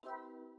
you.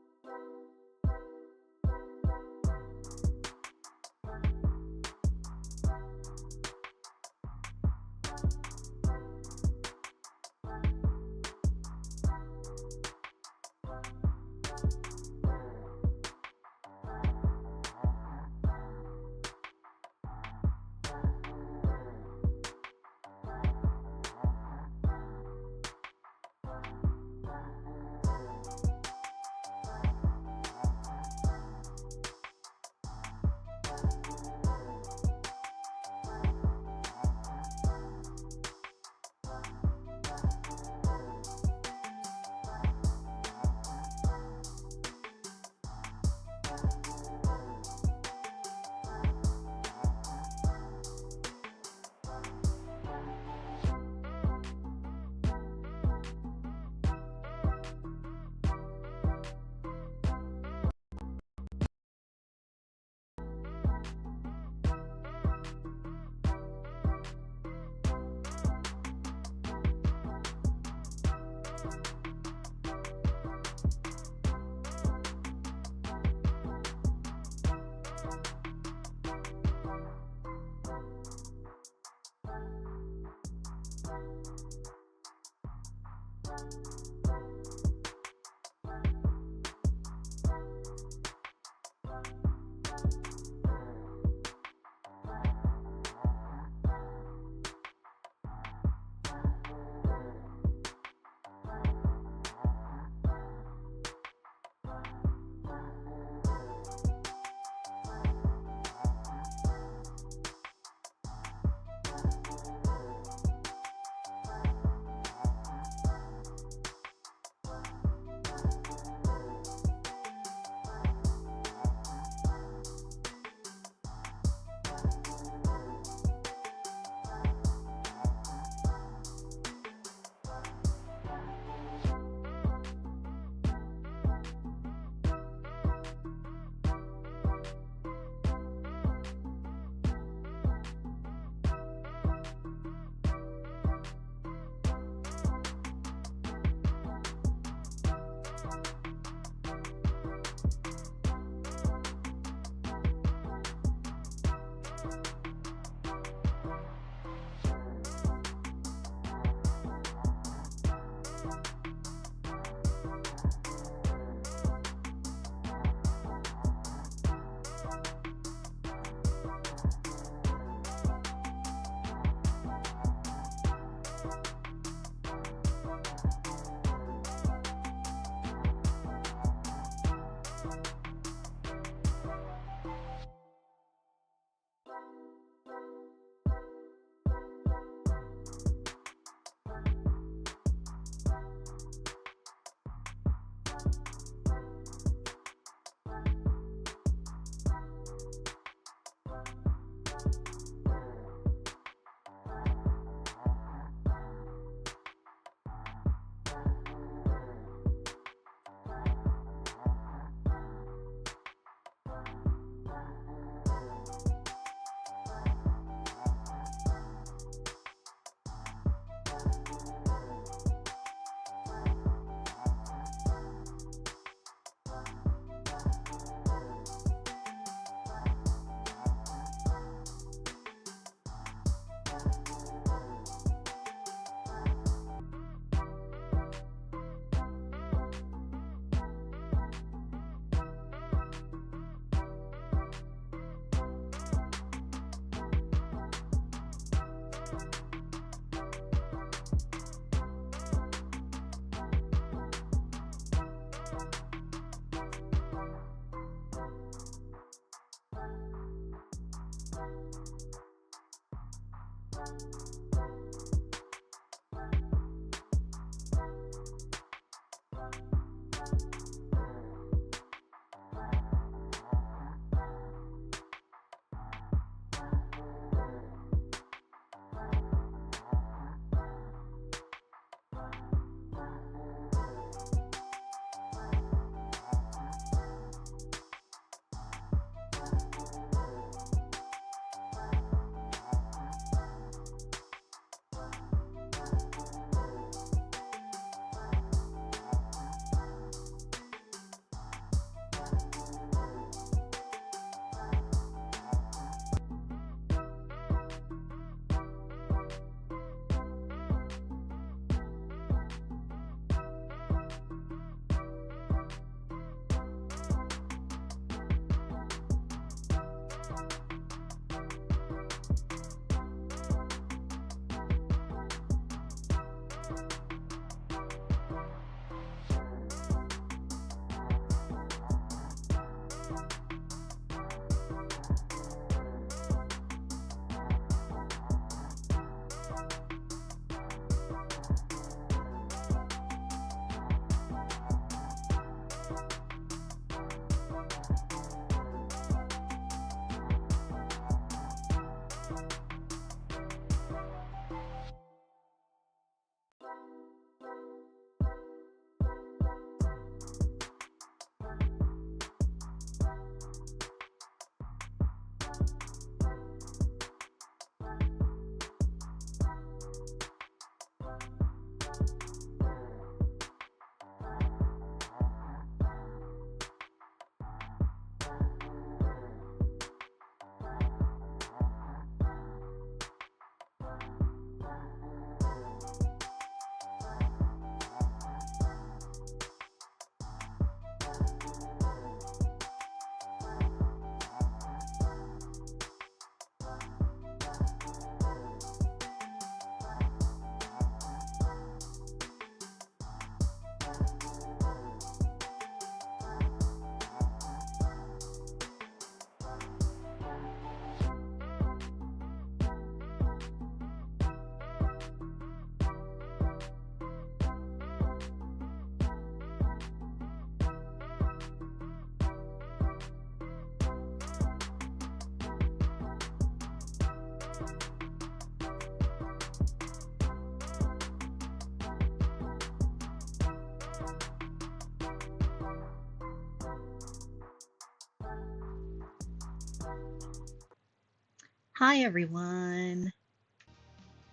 Hi everyone.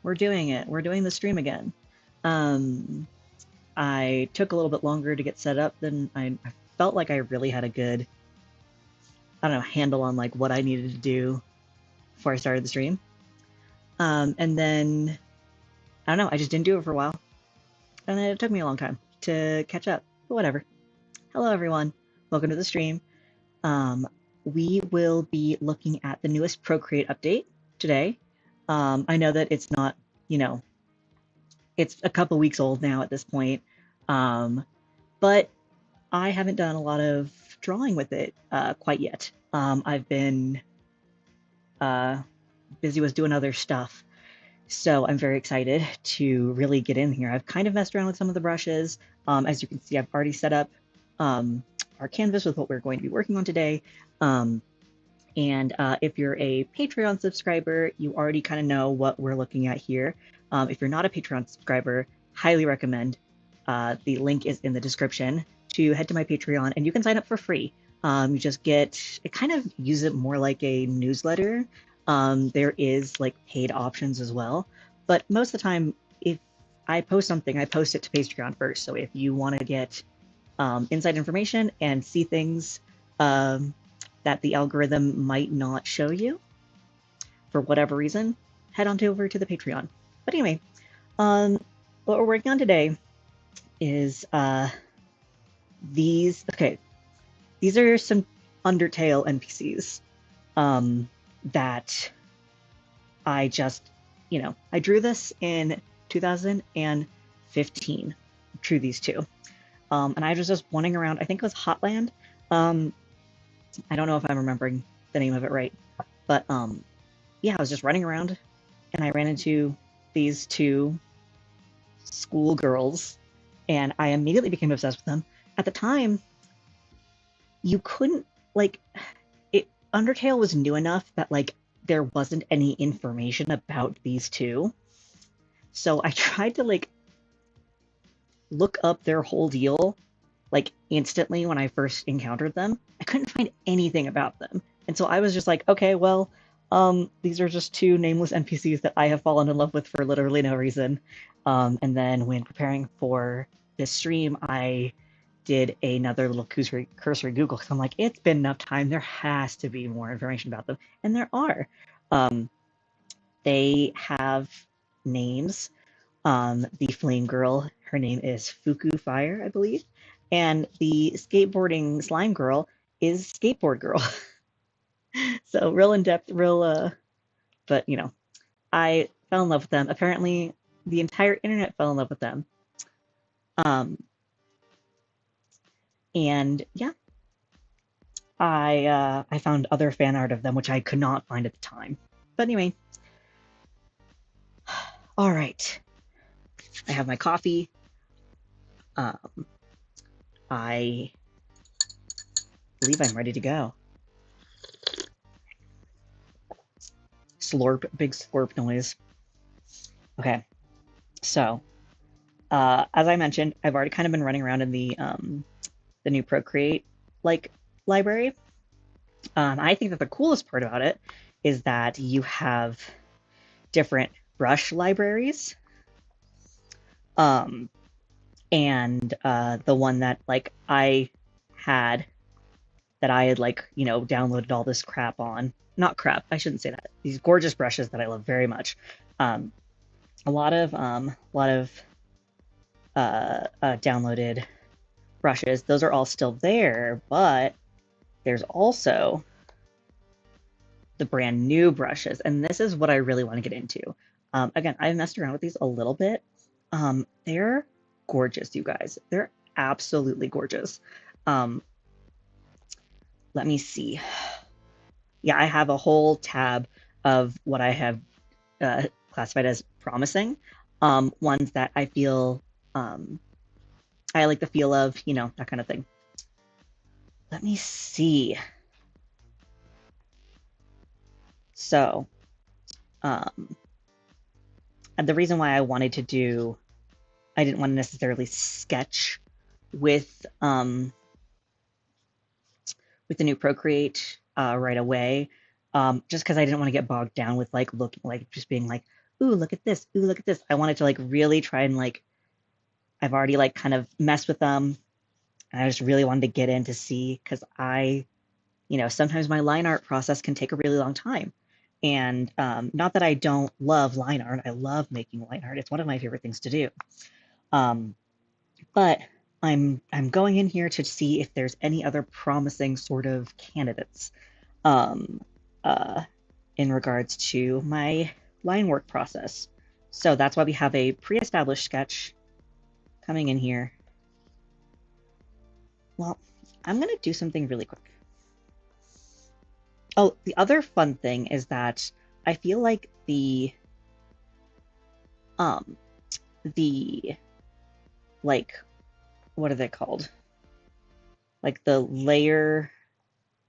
We're doing it. We're doing the stream again. Um, I took a little bit longer to get set up than I felt like I really had a good, I don't know, handle on like what I needed to do before I started the stream. And then I don't know, I just didn't do it for a while. And then it took me a long time to catch up. But whatever. Hello everyone. Welcome to the stream. Um, we will be looking at the newest Procreate update today. I know that it's not, you know, it's a couple weeks old now at this point. Um, but I haven't done a lot of drawing with it quite yet. I've been uh, busy with doing other stuff. So I'm very excited to really get in here. I've kind of messed around with some of the brushes. As you can see, I've already set up um, our canvas with what we're going to be working on today. Um, and if you're a Patreon subscriber, you already kind of know what we're looking at here. If you're not a Patreon subscriber, highly recommend. The link is in the description to head to my Patreon, and you can sign up for free. You just get it, kind of use it more like a newsletter. There is like paid options as well, but most of the time, if I post something, I post it to Patreon first. So if you want to get inside information and see things um, that the algorithm might not show you for whatever reason, head on over to the Patreon. But anyway, um, what we're working on today is these. Okay, these are some Undertale NPCs that I just, I drew this in 2015. Drew these two, and I was just wandering around. I think it was Hotland. Um, I don't know if I'm remembering the name of it right, but yeah, I was just running around and I ran into these two schoolgirls and I immediately became obsessed with them. At the time, you couldn't like it Undertale was new enough that like there wasn't any information about these two. So I tried to like look up their whole deal like instantly when I first encountered them. I couldn't find anything about them. And so I was just like, okay, well, these are just two nameless NPCs that I have fallen in love with for literally no reason. And then when preparing for this stream, I did another little cursory Google because I'm like, it's been enough time. There has to be more information about them. And there are. Um, they have names. The flame girl, her name is Fuku Fire, I believe. And the skateboarding slime girl is Skateboard Girl. So real in depth, real but I fell in love with them. Apparently the entire internet fell in love with them. Um and yeah, I found other fan art of them which I could not find at the time. But anyway, all right. I have my coffee. Um I believe I'm ready to go. Slurp, big slurp noise. Okay, so as I mentioned, I've already kind of been running around in the new Procreate like library. I think that the coolest part about it is that you have different brush libraries. Um, and the one that like I had like downloaded all this crap on. Not crap, I shouldn't say that. These gorgeous brushes that I love very much. Um, a lot of downloaded brushes. Those are all still there, but there's also the brand new brushes, and this is what I really want to get into. Again, I've messed around with these a little bit. They're gorgeous, you guys. They're absolutely gorgeous. Um, Let me see. Yeah, I have a whole tab of what I have classified as promising. Ones that I feel I like the feel of, that kind of thing. Let me see. So, um, and the reason why I didn't want to necessarily sketch with the new Procreate right away just because I didn't want to get bogged down with like looking like just being like, ooh, look at this, ooh, look at this. I wanted to like really try and like I've already like kind of messed with them, and I just really wanted to get in to see because sometimes my line art process can take a really long time. And not that I don't love line art, I love making line art. It's one of my favorite things to do. Um, but I'm going in here to see if there's any other promising sort of candidates um, uh, in regards to my line work process. So that's why we have a pre-established sketch coming in here. Well, I'm gonna do something really quick. Oh, the other fun thing is that I feel like um the like what are they called? Like the layer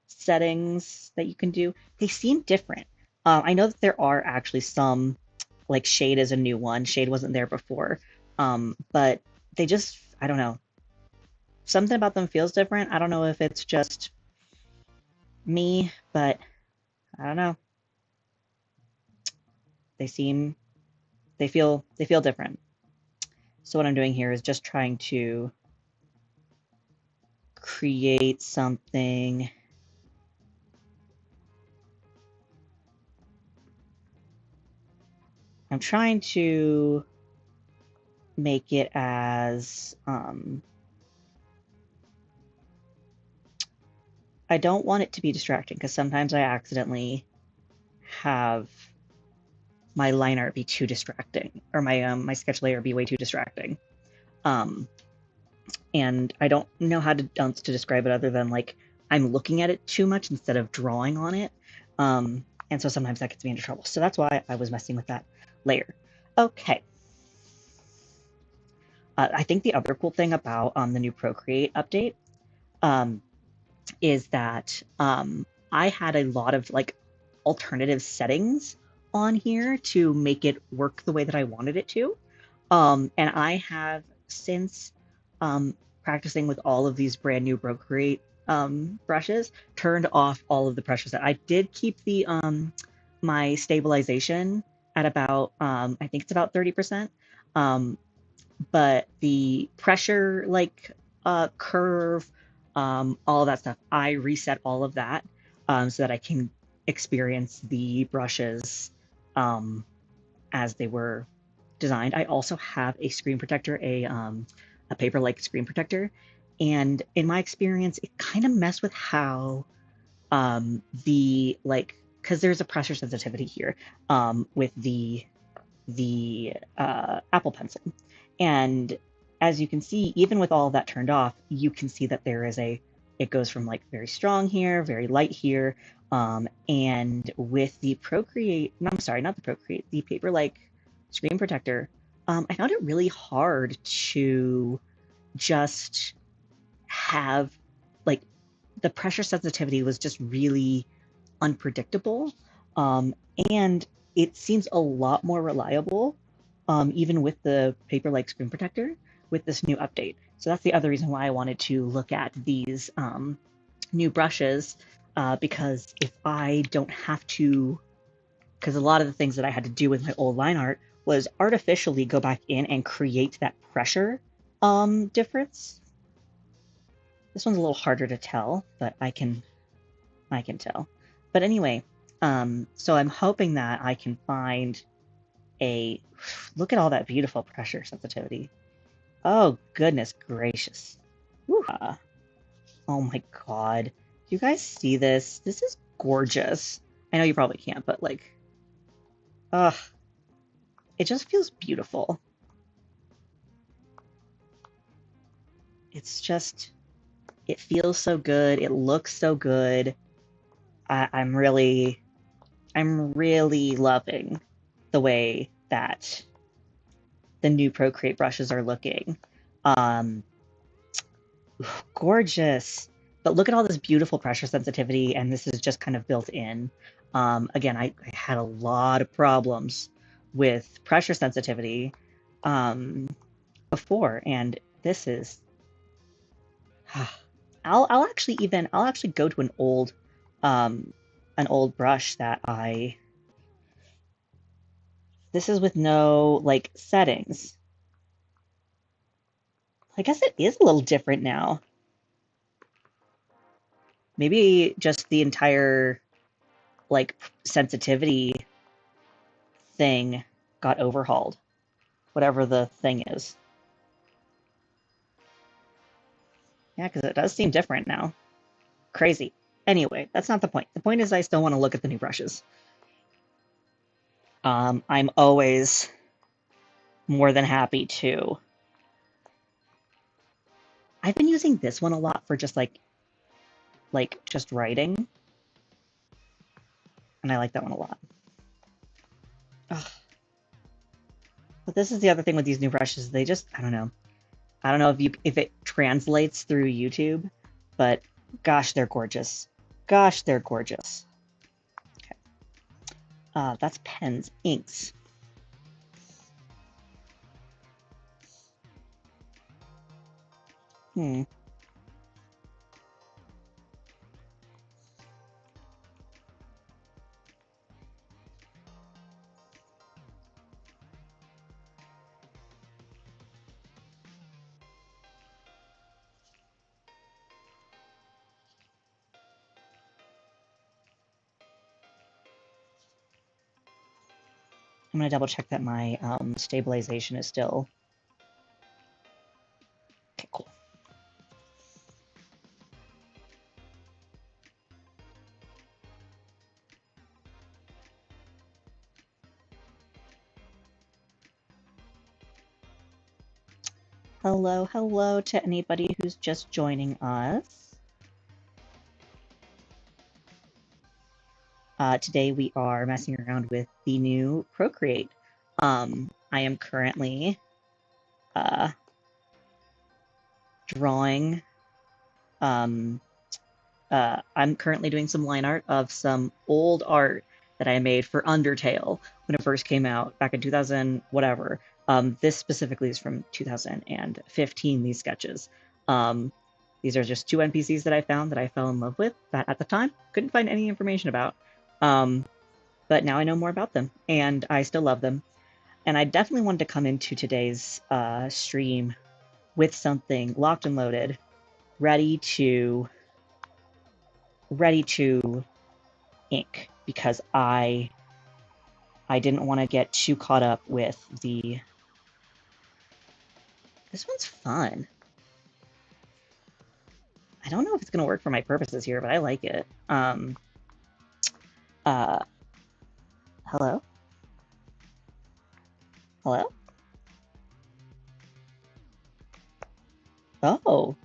settings that you can do, they seem different. I know that there are actually some, like shade is a new one. Shade wasn't there before. But they just, I don't know. Something about them feels different. I don't know if it's just me, but I don't know. They seem, they feel different. So what I'm doing here is just trying to create something. I'm trying to make it as I don't want it to be distracting because sometimes I accidentally have my line art be too distracting or my sketch layer be way too distracting. Um, and I don't know how to describe it other than like I'm looking at it too much instead of drawing on it. And so sometimes that gets me into trouble. So that's why I was messing with that layer. Okay. I think the other cool thing about the new Procreate update um, is that I had a lot of like alternative settings on here to make it work the way that I wanted it to. And I have since practicing with all of these brand new Procreate brushes, turned off all of the pressures. That I did keep the my stabilization at about I think it's about 30%. Um, but the pressure like curve, all of that stuff, I reset all of that so that I can experience the brushes um, as they were designed. I also have a screen protector, a paper-like screen protector, and in my experience, it kind of messed with how the like because there's a pressure sensitivity here with the Apple Pencil. And as you can see, even with all of that turned off, you can see that it goes from like very strong here, very light here. And with the Procreate, no, I'm sorry, not the Procreate, the Paper-like screen protector, I found it really hard to just have like the pressure sensitivity was just really unpredictable. Um, and it seems a lot more reliable, even with the paper-like screen protector with this new update. So that's the other reason why I wanted to look at these new brushes, because if I don't have to, because a lot of the things that I had to do with my old line art was artificially go back in and create that pressure difference. This one's a little harder to tell, but I can tell. But anyway, so I'm hoping that I can find a look at all that beautiful pressure sensitivity. Oh, goodness gracious. Oh my God. Do you guys see this? This is gorgeous. I know you probably can't, but like, ugh, it just feels beautiful. It's just, it feels so good. It looks so good. I'm really loving the way that the new Procreate brushes are looking. Um, Gorgeous. But look at all this beautiful pressure sensitivity, and this is just kind of built in. Again, I had a lot of problems with pressure sensitivity um, before, and this is. I'll actually go to an old an old brush that this is with no like settings. I guess it is a little different now. Maybe just the entire like sensitivity thing got overhauled, whatever the thing is. Yeah, because it does seem different now. Crazy. Anyway, that's not the point. The point is I still want to look at the new brushes. I'm always more than happy to. I've been using this one a lot for just like just writing, and I like that one a lot. Ugh. But this is the other thing with these new brushes. They just, I don't know. I don't know if it translates through YouTube, but gosh, they're gorgeous. Gosh, they're gorgeous. Okay. That's pens, inks. Hmm. I'm gonna double check that my stabilization is still. Okay, cool. Hello, hello to anybody who's just joining us. Today we are messing around with the new Procreate. I am currently drawing. I'm currently doing some line art of some old art that I made for Undertale when it first came out back in 2000, whatever. This specifically is from 2015, these sketches. These are just two NPCs that I found that I fell in love with that at the time couldn't find any information about. But now I know more about them and I still love them. And I definitely wanted to come into today's stream with something locked and loaded, ready to ink, because I didn't want to get too caught up with the. This one's fun. I don't know if it's gonna work for my purposes here, but I like it. Hello? Hello? Oh.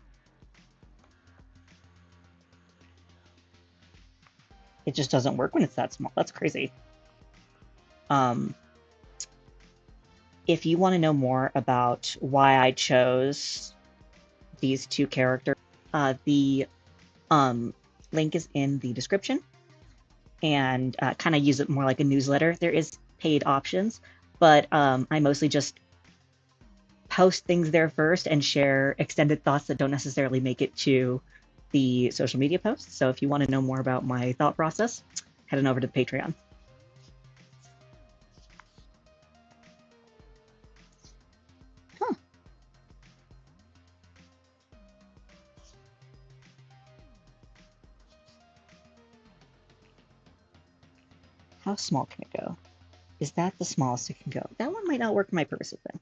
It just doesn't work when it's that small. That's crazy. If you want to know more about why I chose these two characters, the link is in the description, and kind of use it more like a newsletter. There is paid options, but I mostly just post things there first and share extended thoughts that don't necessarily make it to the social media posts. So if you want to know more about my thought process, head on over to the Patreon. Huh. How small can it go? Is that the smallest it can go? That one might not work for my purposes then.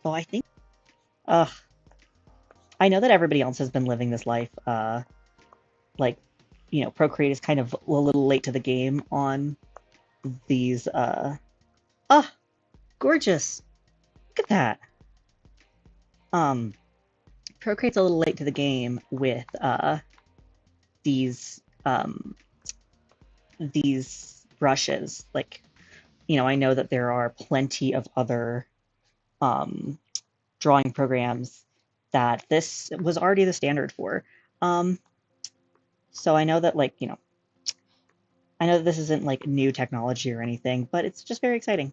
Oh, I think. I know that everybody else has been living this life. Like, Procreate is kind of a little late to the game on these. Gorgeous! Look at that. Procreate's a little late to the game with these these brushes. Like, I know that there are plenty of other drawing programs that this was already the standard for. So I know that I know that this isn't like new technology or anything, but it's just very exciting.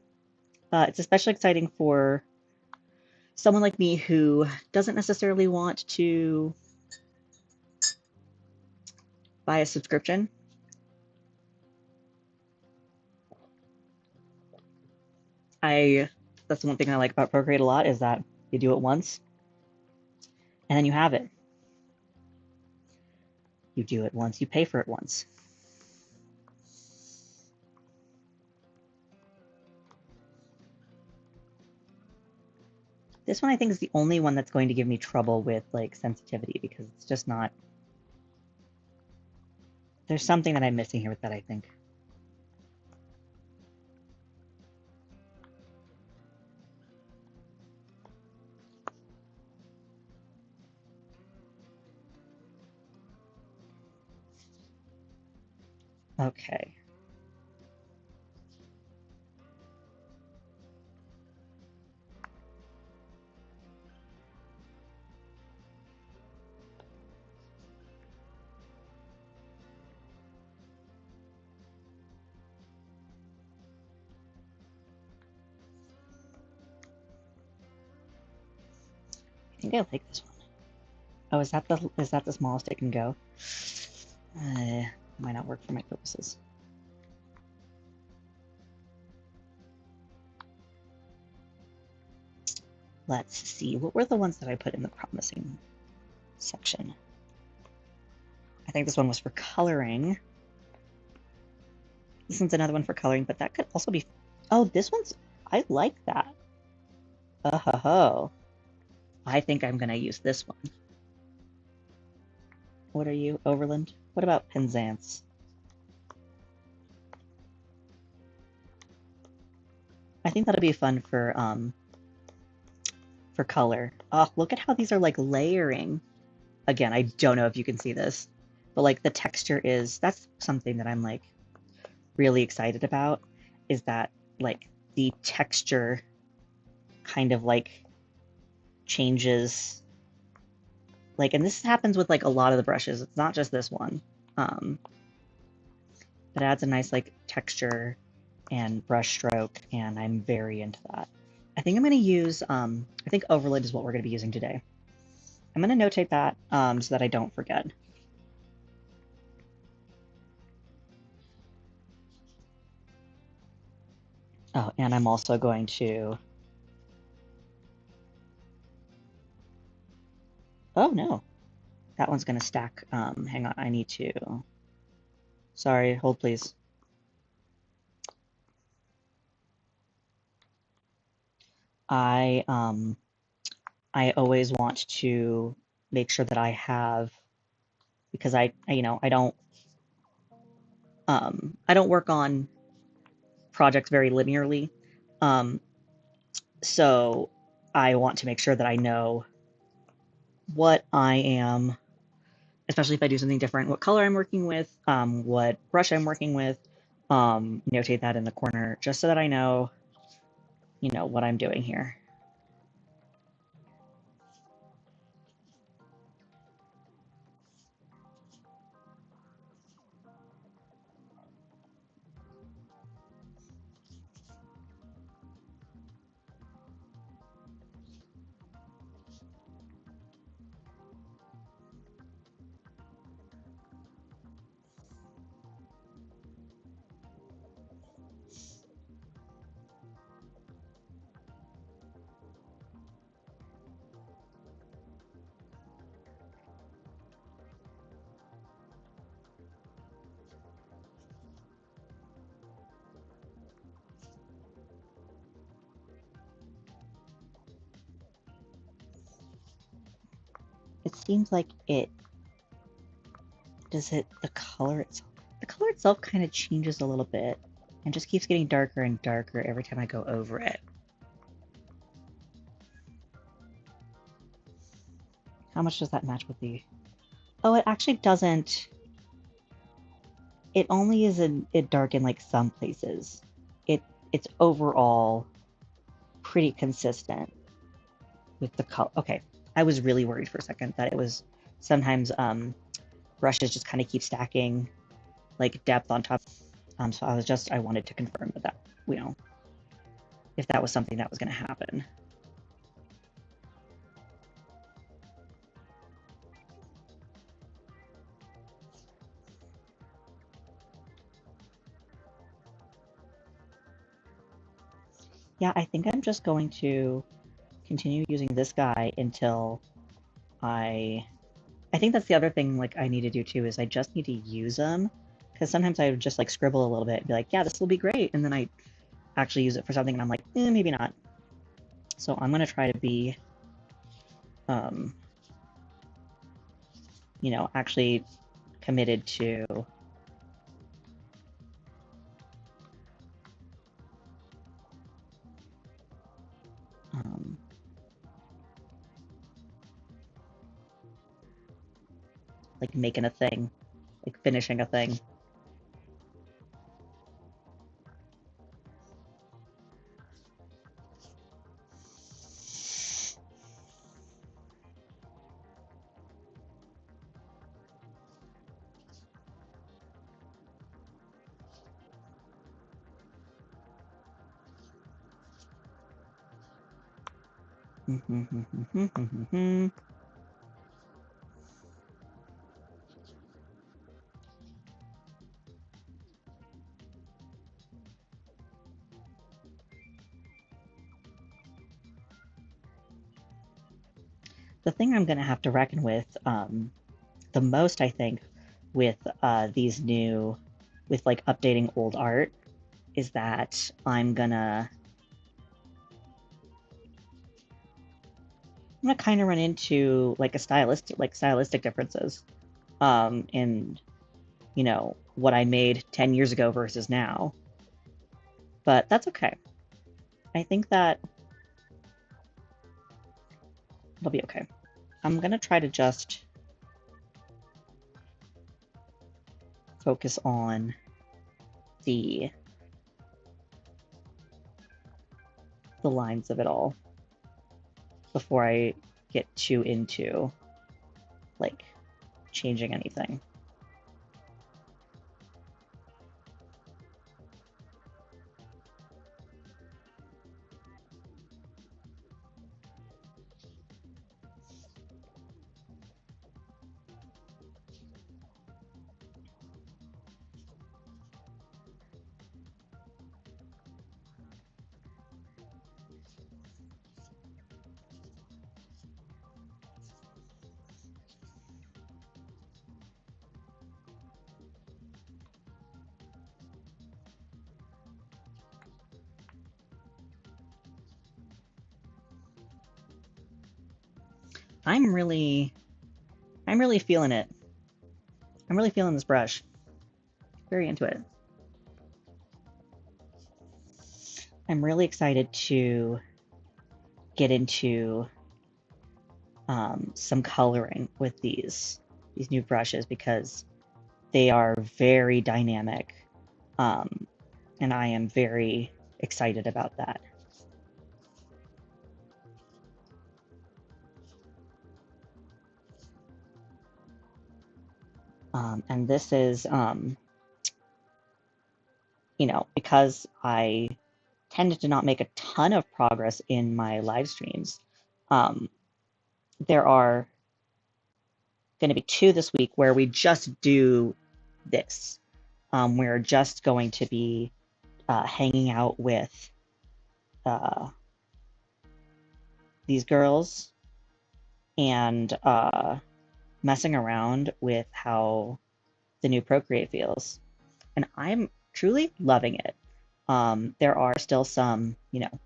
It's especially exciting for someone like me who doesn't necessarily want to buy a subscription, that's the one thing I like about Procreate a lot, is that you do it once and then you have it. You do it once, you pay for it once. This one I think is the only one that's going to give me trouble with like sensitivity, because it's just not, there's something that I'm missing here with that, I think. Okay. I think I like this one. Oh, is that the smallest it can go? Might not work for my purposes. Let's see, what were the ones that I put in the promising section? I think this one was for coloring. This one's another one for coloring, but that could also be... Oh, this one's... I like that. Oh, I think I'm gonna use this one. What are you, Overland? What about Penzance? I think that'll be fun for color. Oh, look at how these are like layering. Again, I don't know if you can see this, but like the texture is, that's something that I'm like really excited about, is that like the texture kind of like changes. Like, and this happens with like a lot of the brushes. It's not just this one. It adds a nice like texture and brush stroke, and I'm very into that. I think I'm going to use, I think Overlay is what we're going to be using today. I'm going to notate that so that I don't forget. Oh, and I'm also going to... Oh, no. That one's going to stack. Hang on, I need to... Sorry, hold please. I always want to make sure that I have, because I don't work on projects very linearly. So I want to make sure that I know what I am, especially if I do something different, what color I'm working with, what brush I'm working with, notate that in the corner just so that I know, what I'm doing here. It seems like the color itself kind of changes a little bit and just keeps getting darker and darker every time I go over it. How much does that match with the... Oh, it actually doesn't. It only is dark in like some places. It's overall pretty consistent with the color. Okay, I was really worried for a second that it was sometimes brushes just kind of keep stacking like depth on top. So I wanted to confirm that if that was something that was going to happen. Yeah, I think I'm just going to continue using this guy until I... I think that's the other thing like I need to do too is I just need to use them because sometimes I would just like scribble a little bit and be like, yeah, this will be great, and then I actually use it for something and I'm like, maybe not. So I'm gonna try to be, um, you know, actually committed to um, like making a thing, like finishing a thing. The thing I'm gonna have to reckon with the most, I think, with these new, with like updating old art, is that I'm gonna kind of run into like a stylistic differences, in you know what I made 10 years ago versus now. But that's okay. I think that it'll be okay. I'm gonna try to just focus on the lines of it all before I get too into like changing anything. I'm really I'm really feeling it. I'm really feeling this brush. Very into it. I'm really excited to get into some coloring with these new brushes because they are very dynamic, um, and I am very excited about that. And this is, you know, because I tended to not make a ton of progress in my live streams. Um, there are going to be two this week where we just do this. We're just going to be hanging out with uh, these girls and messing around with how the new Procreate feels. And I'm truly loving it. There are still some, you know,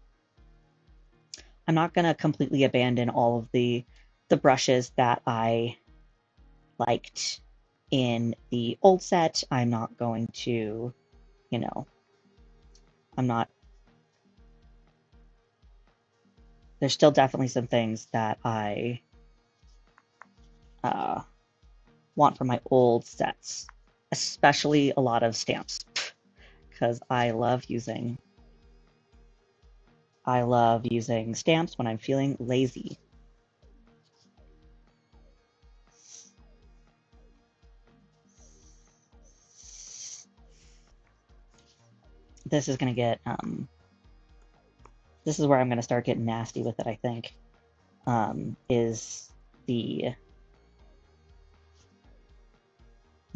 I'm not going to completely abandon all of the brushes that I liked in the old set. I'm not going to, you know, I'm not, there's still definitely some things that I uh, want from my old sets, especially a lot of stamps, because I love using stamps when I'm feeling lazy. This is gonna get this is where I'm gonna start getting nasty with it, I think. Is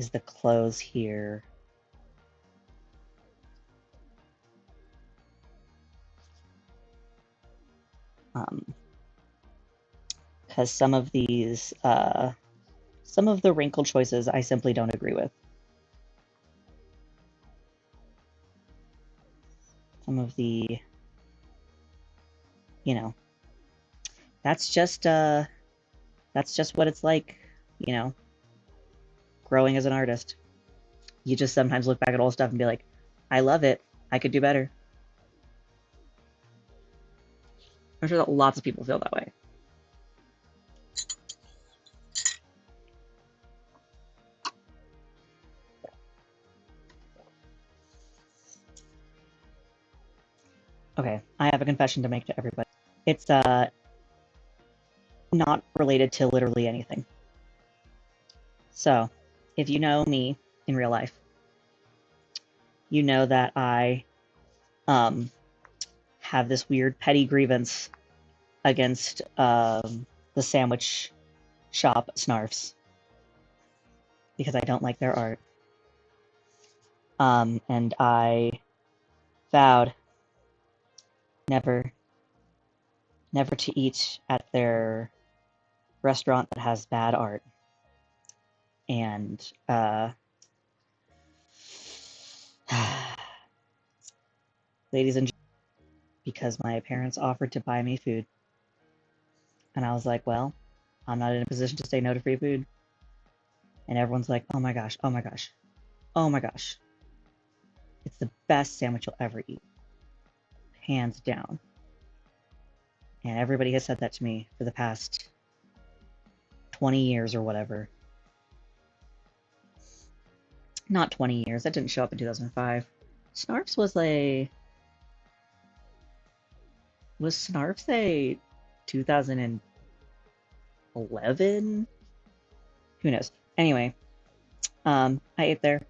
the close here. Because some of these, some of the wrinkle choices I simply don't agree with. Some of the, you know, that's just what it's like, you know, growing as an artist. You just sometimes look back at old stuff and be like, I love it. I could do better. I'm sure that lots of people feel that way. Okay, I have a confession to make to everybody. It's not related to literally anything. So, if you know me in real life, you know that I have this weird petty grievance against the sandwich shop Snarfs because I don't like their art. And I vowed never to eat at their restaurant that has bad art. And ladies and gentlemen, because my parents offered to buy me food. And I was like, well, I'm not in a position to say no to free food. And everyone's like, oh my gosh, oh my gosh, oh my gosh. It's the best sandwich you'll ever eat. Hands down. And everybody has said that to me for the past 20 years or whatever. Not 20 years. That didn't show up in 2005. Snarfs was Snarfs a 2011? Who knows? Anyway, I ate there.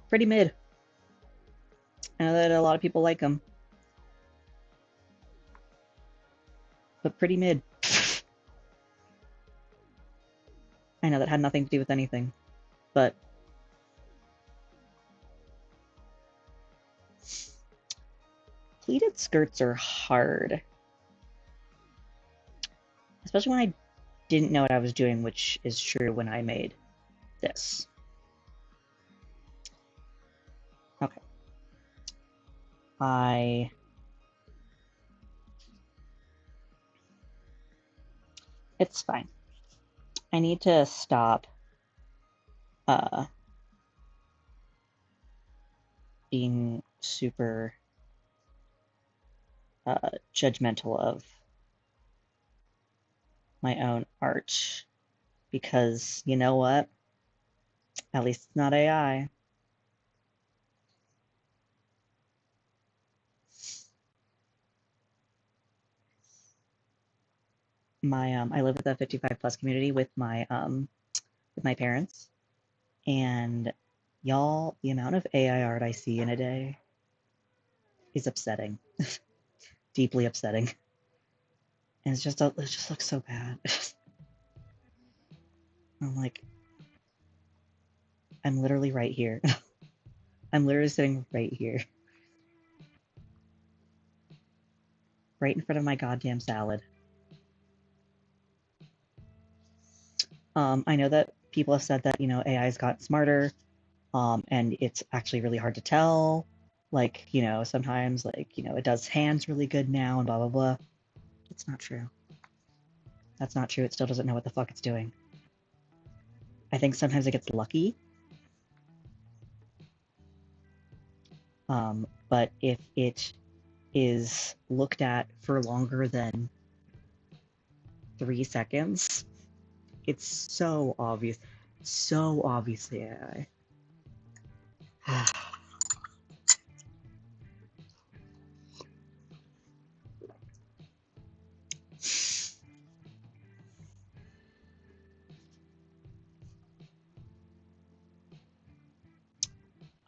Pretty mid. I know that a lot of people like them. But pretty mid. I know that had nothing to do with anything. But pleated skirts are hard. Especially when I didn't know what I was doing, which is true when I made this. Okay. It's fine. I need to stop being super judgmental of my own art because you know what? At least it's not AI. I live with a 55 plus community with my parents, and y'all, the amount of AI art I see in a day is upsetting, deeply upsetting, and it just looks so bad. I'm like, I'm literally right here. I'm literally sitting right here, right in front of my goddamn salad. I know that people have said that, you know, AI's got smarter, and it's actually really hard to tell. Like, you know, sometimes, like, you know, it does hands really good now and blah, blah, blah. It's not true. That's not true. It still doesn't know what the fuck it's doing. I think sometimes it gets lucky. But if it is looked at for longer than 3 seconds, it's so obvious. So obviously AI.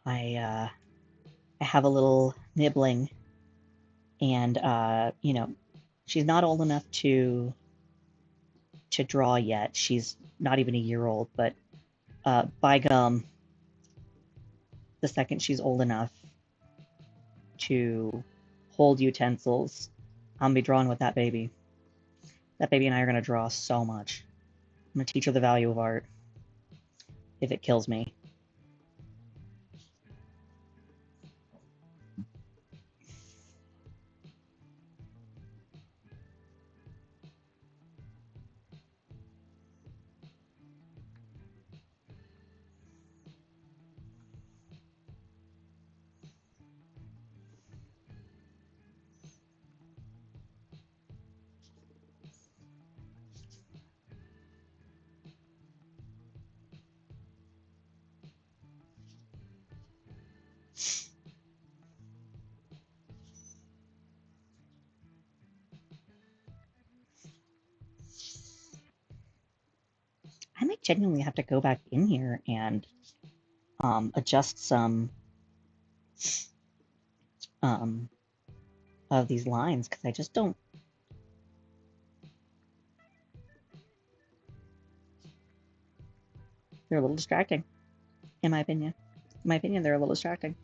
I have a little nibbling, and you know, she's not old enough to draw yet. She's not even a year old, but by gum, the second she's old enough to hold utensils, I'm gonna be drawing with that baby. That baby and I are going to draw so much. I'm going to teach her the value of art if it kills me. I might genuinely have to go back in here and adjust some of these lines because I just don't. They're a little distracting, in my opinion. In my opinion, they're a little distracting.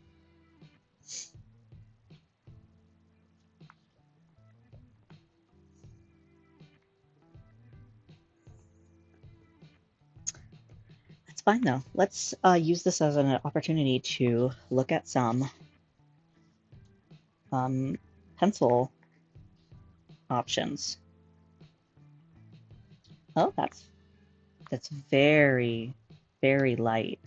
That's fine though. Let's use this as an opportunity to look at some pencil options. Oh, that's very, very light.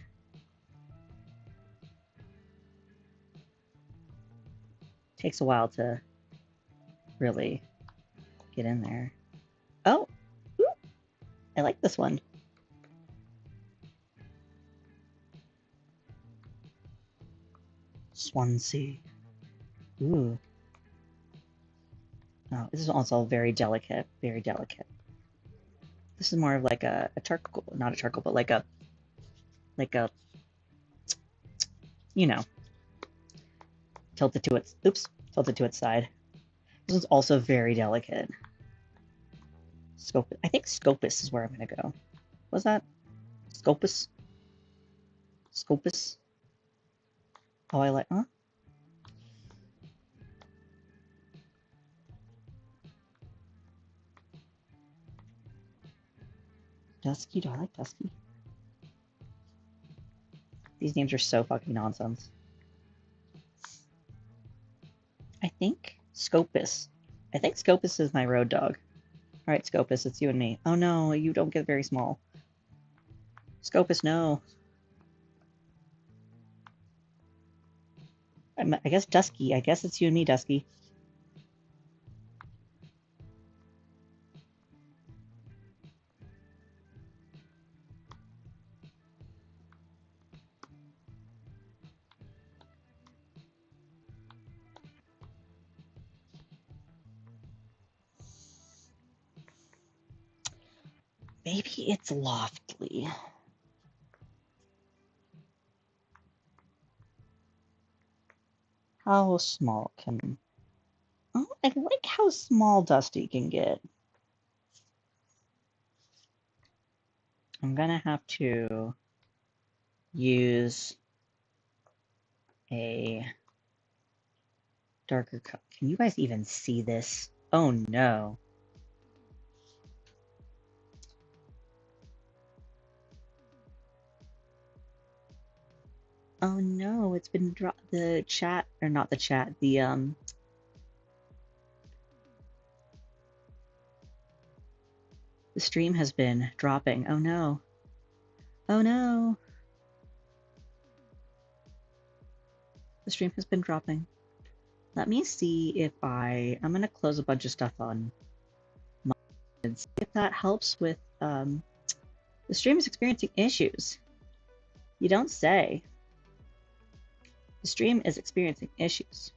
Takes a while to really get in there. Oh, ooh, I like this one. Swansea. Ooh. Oh, this is also very delicate, very delicate. This is more of like a charcoal, not a charcoal, but like a, you know, tilted to its side. This one's also very delicate. Scopus. I think Scopus is where I'm gonna go. Was that Scopus? Scopus? Oh, I like, huh? Dusky? Do I like Dusky? These names are so fucking nonsense. I think Scopus. I think Scopus is my road dog. Alright, Scopus, it's you and me. Oh no, you don't get very small. Scopus, no. I guess Dusky. I guess it's you and me, Dusky. Maybe it's Loftly. How small can... Oh, I like how small Dusty can get. I'm gonna have to use a darker color. Can you guys even see this? Oh no. Oh no, it's been the chat, or not the chat, the stream has been dropping. Oh no. Oh no. The stream has been dropping. Let me see if I'm gonna close a bunch of stuff on my and see if that helps with, the stream is experiencing issues. You don't say. The stream is experiencing issues.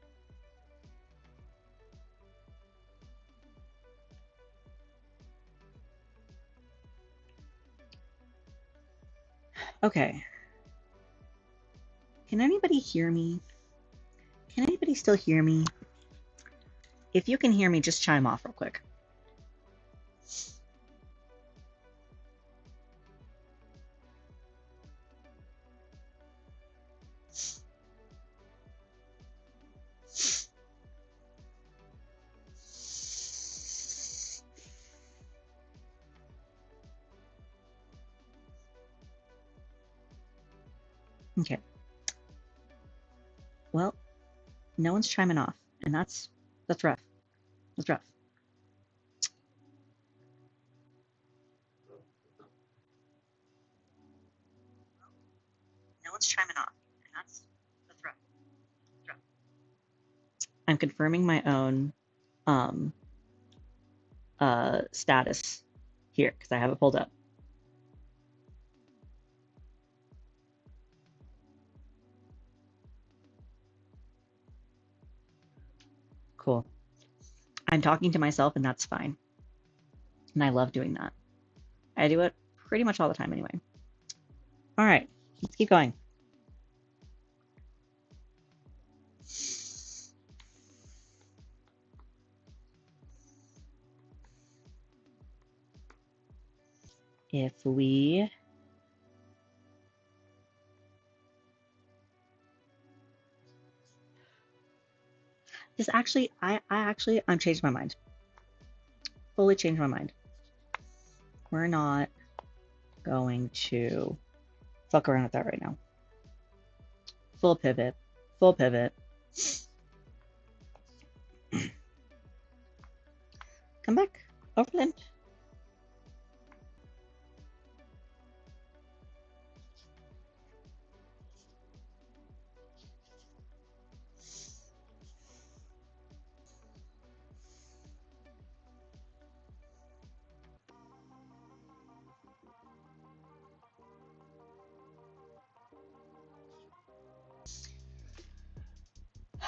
Okay. Can anybody hear me? Can anybody still hear me? If you can hear me, just chime off real quick. Okay. Well, no one's chiming off, and that's rough. That's rough. No one's chiming off, and that's rough. That's rough. I'm confirming my own status here because I have it pulled up. Cool. I'm talking to myself, and that's fine. And I love doing that. I do it pretty much all the time anyway. All right, let's keep going. If we this actually, I'm changed my mind. Fully changed my mind. We're not going to fuck around with that right now. Full pivot. Full pivot. Come back. Overland.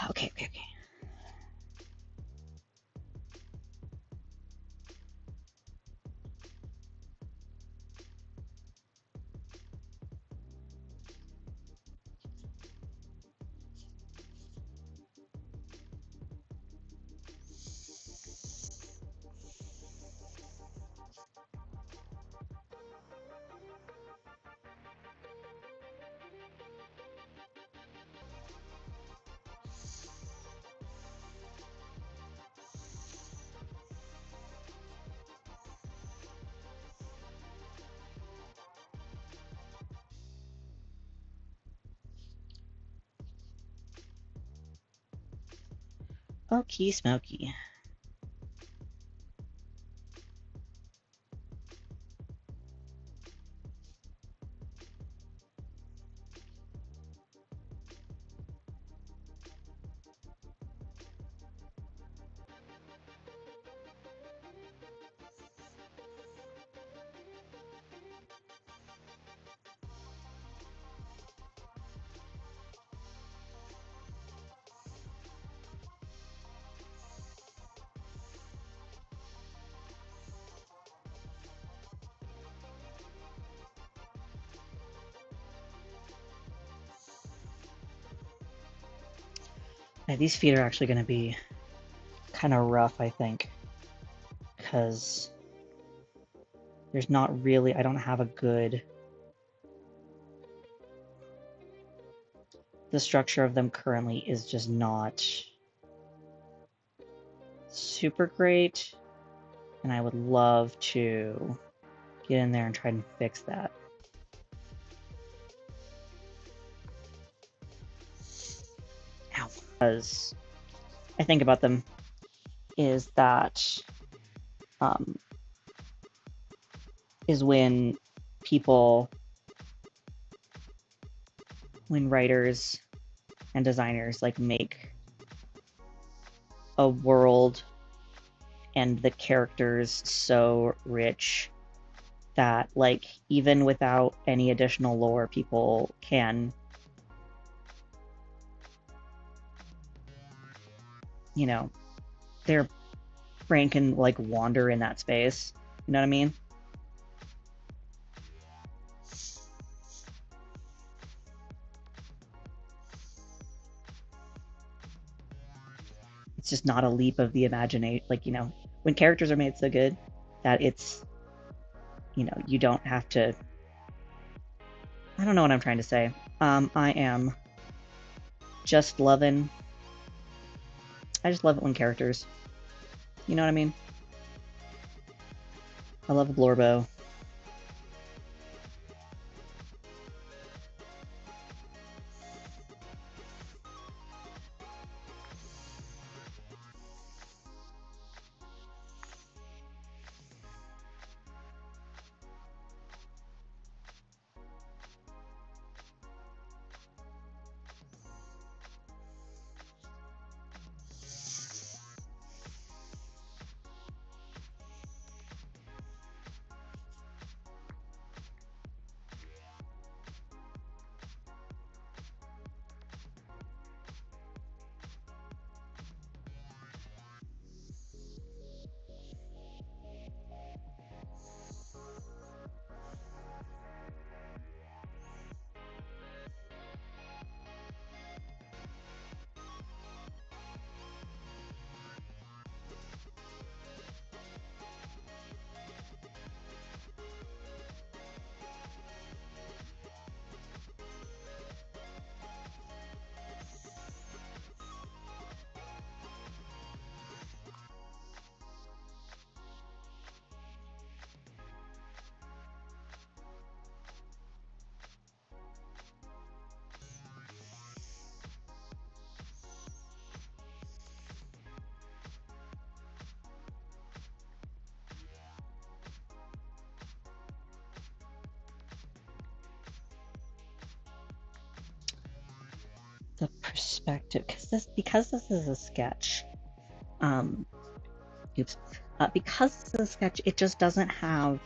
Okay. Okie smoky. Yeah, these feet are actually going to be kind of rough, I think, because there's not really, I don't have a good, the structure of them currently is just not super great, and I would love to get in there and try and fix that. Ow. Because I think about them is that is when people, when writers and designers like make a world and the characters so rich that like even without any additional lore, people can, you know, their brain can like wander in that space. You know what I mean? It's just not a leap of the imagination. Like, you know, when characters are made so good that it's, you know, you don't have to. I don't know what I'm trying to say. I am just loving. I just love it when characters. You know what I mean? I love Glorbo. perspective, because this is a sketch. Oops. Because this is a sketch, it just doesn't have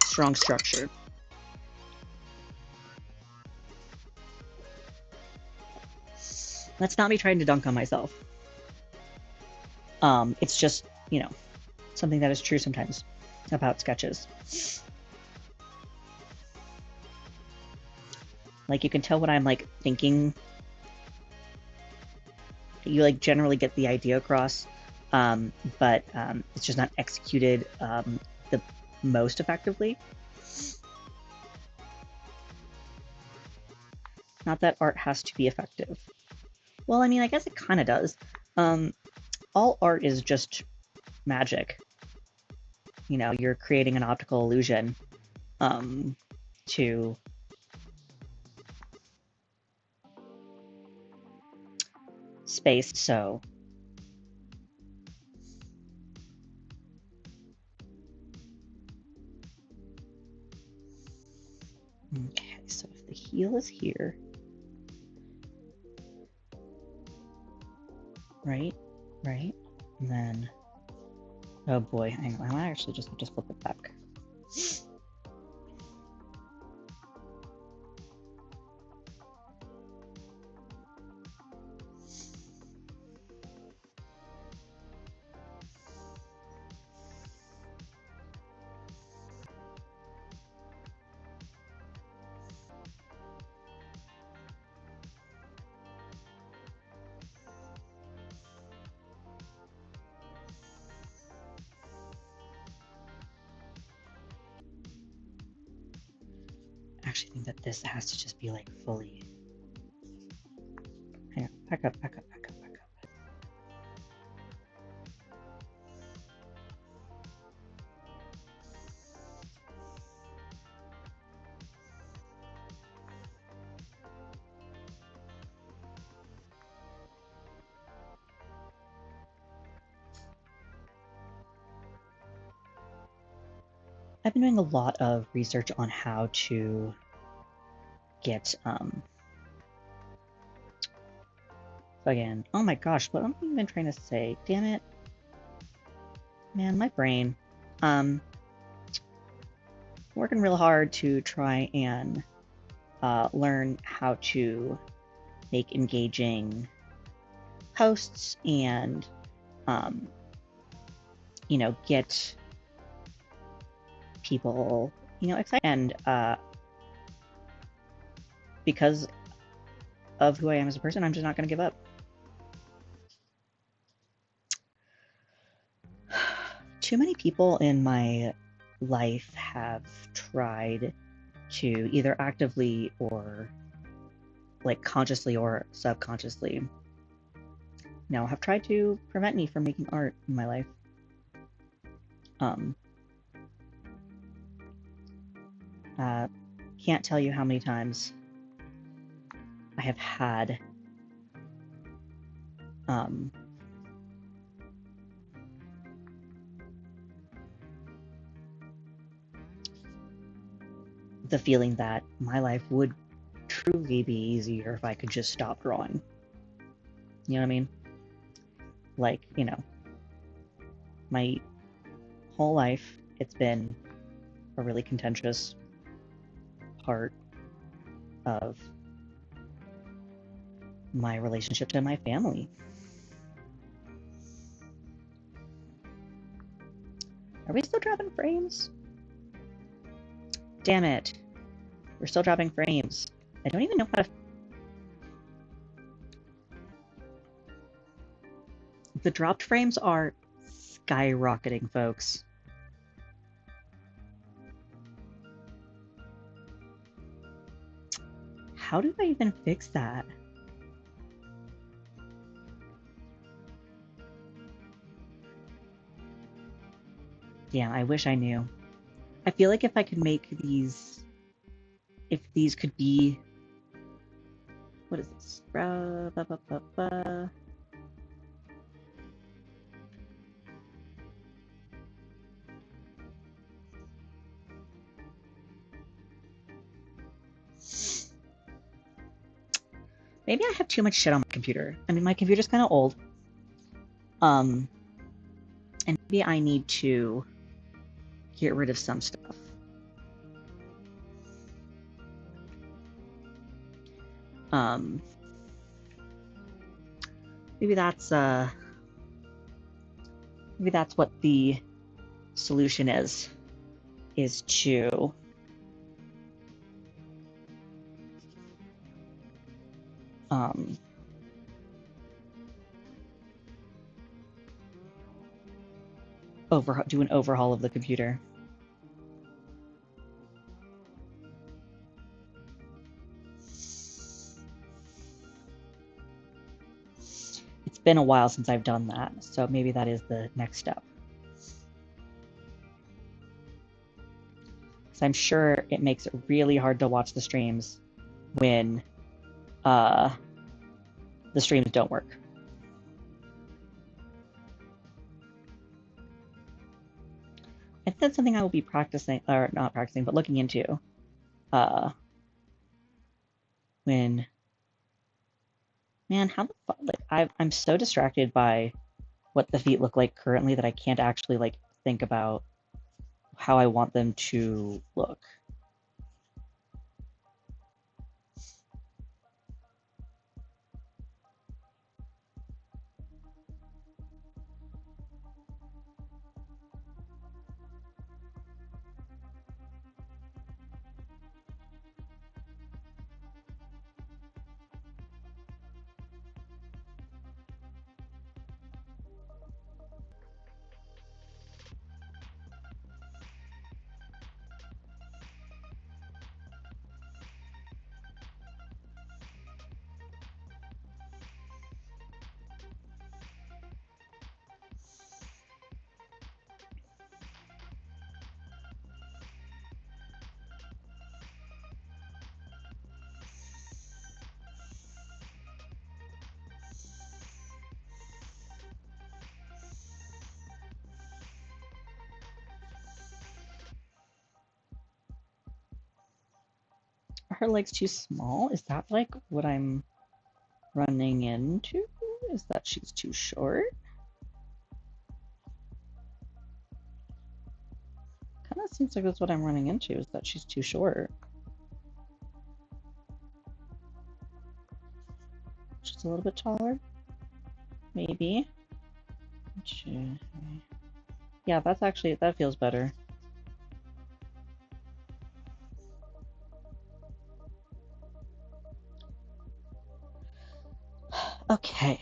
strong structure. That's not me trying to dunk on myself. It's just, you know, something that is true sometimes about sketches. Like, you can tell what I'm, like, thinking. You, like, generally get the idea across, but it's just not executed the most effectively. Not that art has to be effective. Well, I mean, I guess it kind of does. All art is just magic. You know, you're creating an optical illusion to space, so okay, so if the heel is here, right, and then, oh boy, hang on, I might actually just flip it back. I actually think that this has to just be like fully. Hang on, back up. I've been doing a lot of research on how to get again. Oh my gosh, what am I even trying to say? Damn it. Man, my brain. Working real hard to try and learn how to make engaging posts and you know, get people, you know, excited. And because of who I am as a person, I'm just not going to give up. Too many people in my life have tried to either actively or like consciously or subconsciously, you know, have tried to prevent me from making art in my life. Can't tell you how many times I have had the feeling that my life would truly be easier if I could just stop drawing. You know what I mean? Like, you know, my whole life, it's been a really contentious part of my relationship to my family. Are we still dropping frames? Damn it. We're still dropping frames. I don't even know how to... The dropped frames are skyrocketing, folks. How do I even fix that? Yeah, I wish I knew. I feel like if I could make these... If these could be... What is this? Maybe I have too much shit on my computer. I mean, my computer's kind of old. And maybe I need to get rid of some stuff. Maybe that's what the solution is to do an overhaul of the computer. It's been a while since I've done that, so maybe that is the next step. Because I'm sure it makes it really hard to watch the streams when the streams don't work. I think that's something I will be practicing, or not practicing, but looking into when, man, how the fuck, like, I'm so distracted by what the feet look like currently that I can't actually, like, think about how I want them to look. Are her legs too small? Is that like what I'm running into? Is that she's too short? Kind of seems like that's what I'm running into, is that she's too short. Just a little bit taller? Maybe. Yeah, that's actually, that feels better. Okay.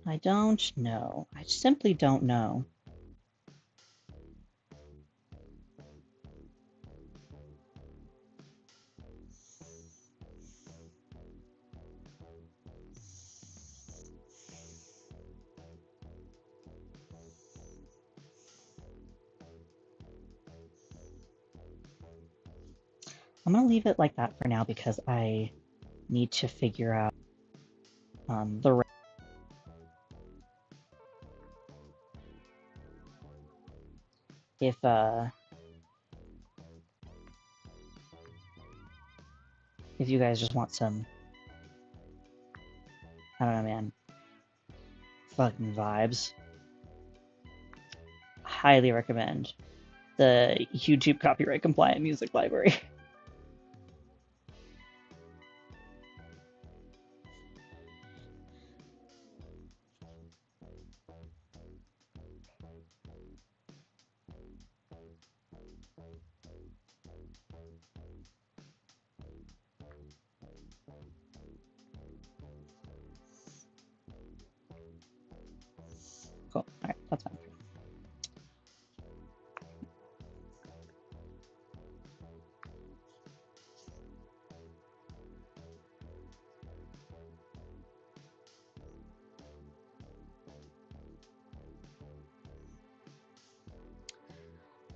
I don't know. I simply don't know. I'm gonna leave it like that for now because I need to figure out the if you guys just want some, I don't know, man, fucking vibes. Highly recommend the YouTube copyright compliant music library. Cool. All right, that's fine.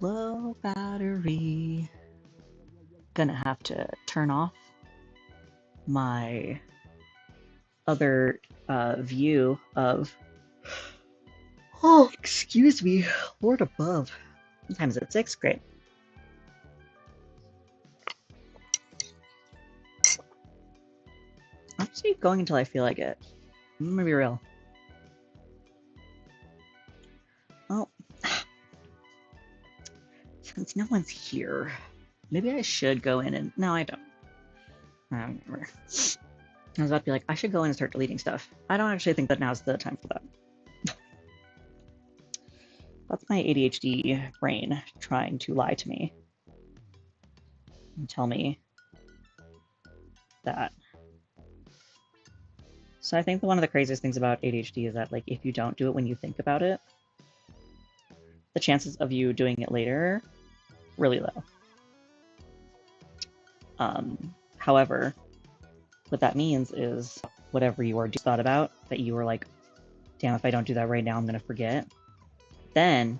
Low battery. Gonna have to turn off my other view of. Oh, excuse me, Lord above. What time is it? 6? Great. I'll just keep going until I feel like it. I'm gonna be real. Well, since no one's here, maybe I should go in and. No, I don't. I don't remember. I was about to be like, I should go in and start deleting stuff. I don't actually think that now's the time for that. That's my ADHD brain trying to lie to me and tell me that. So I think one of the craziest things about ADHD is that, like, if you don't do it when you think about it, the chances of you doing it later really low. However, what that means is whatever you are thought about that you were like, damn, if I don't do that right now, I'm gonna forget. Then,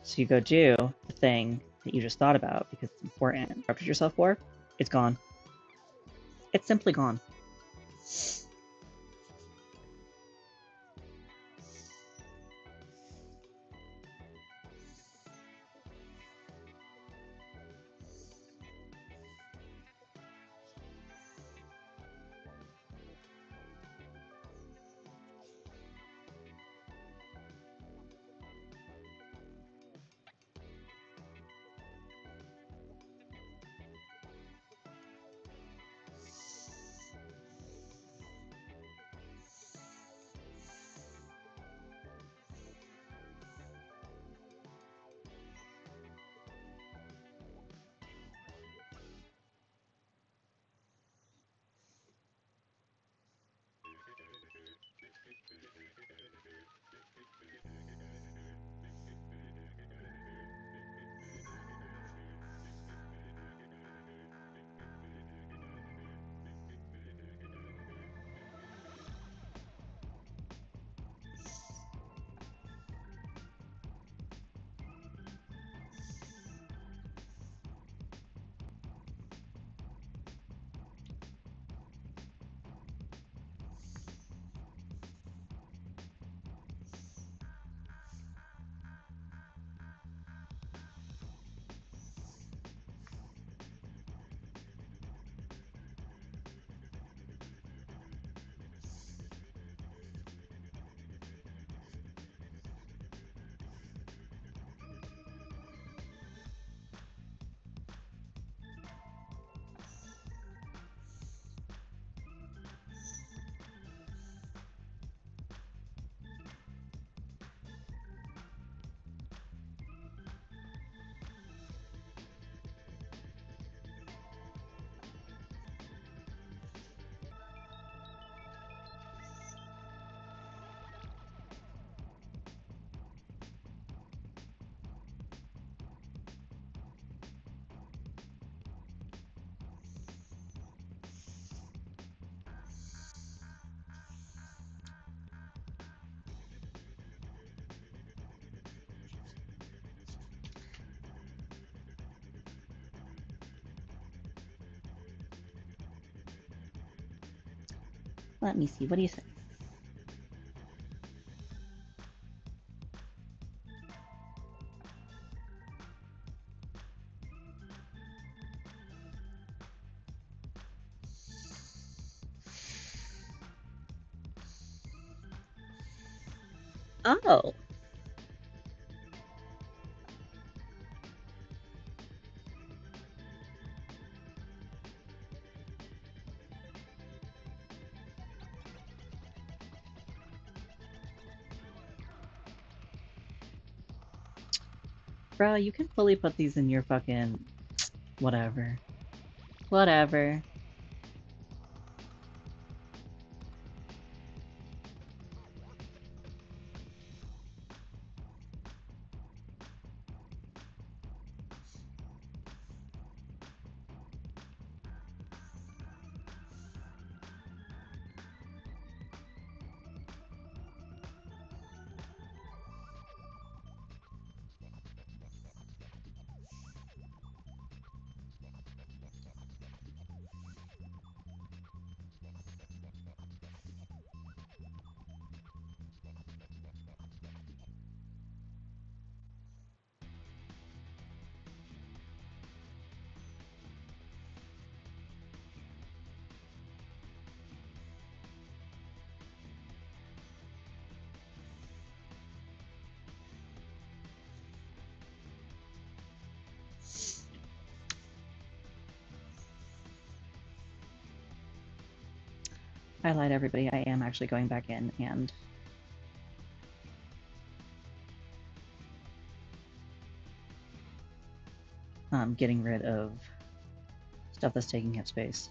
so you go do the thing that you just thought about because it's important, interrupted yourself for, it's gone. It's simply gone. Let me see. What do you say? Oh. Bro, you can fully put these in your fucking... whatever. Whatever. I lied to everybody. I am actually going back in and getting rid of stuff that's taking up space.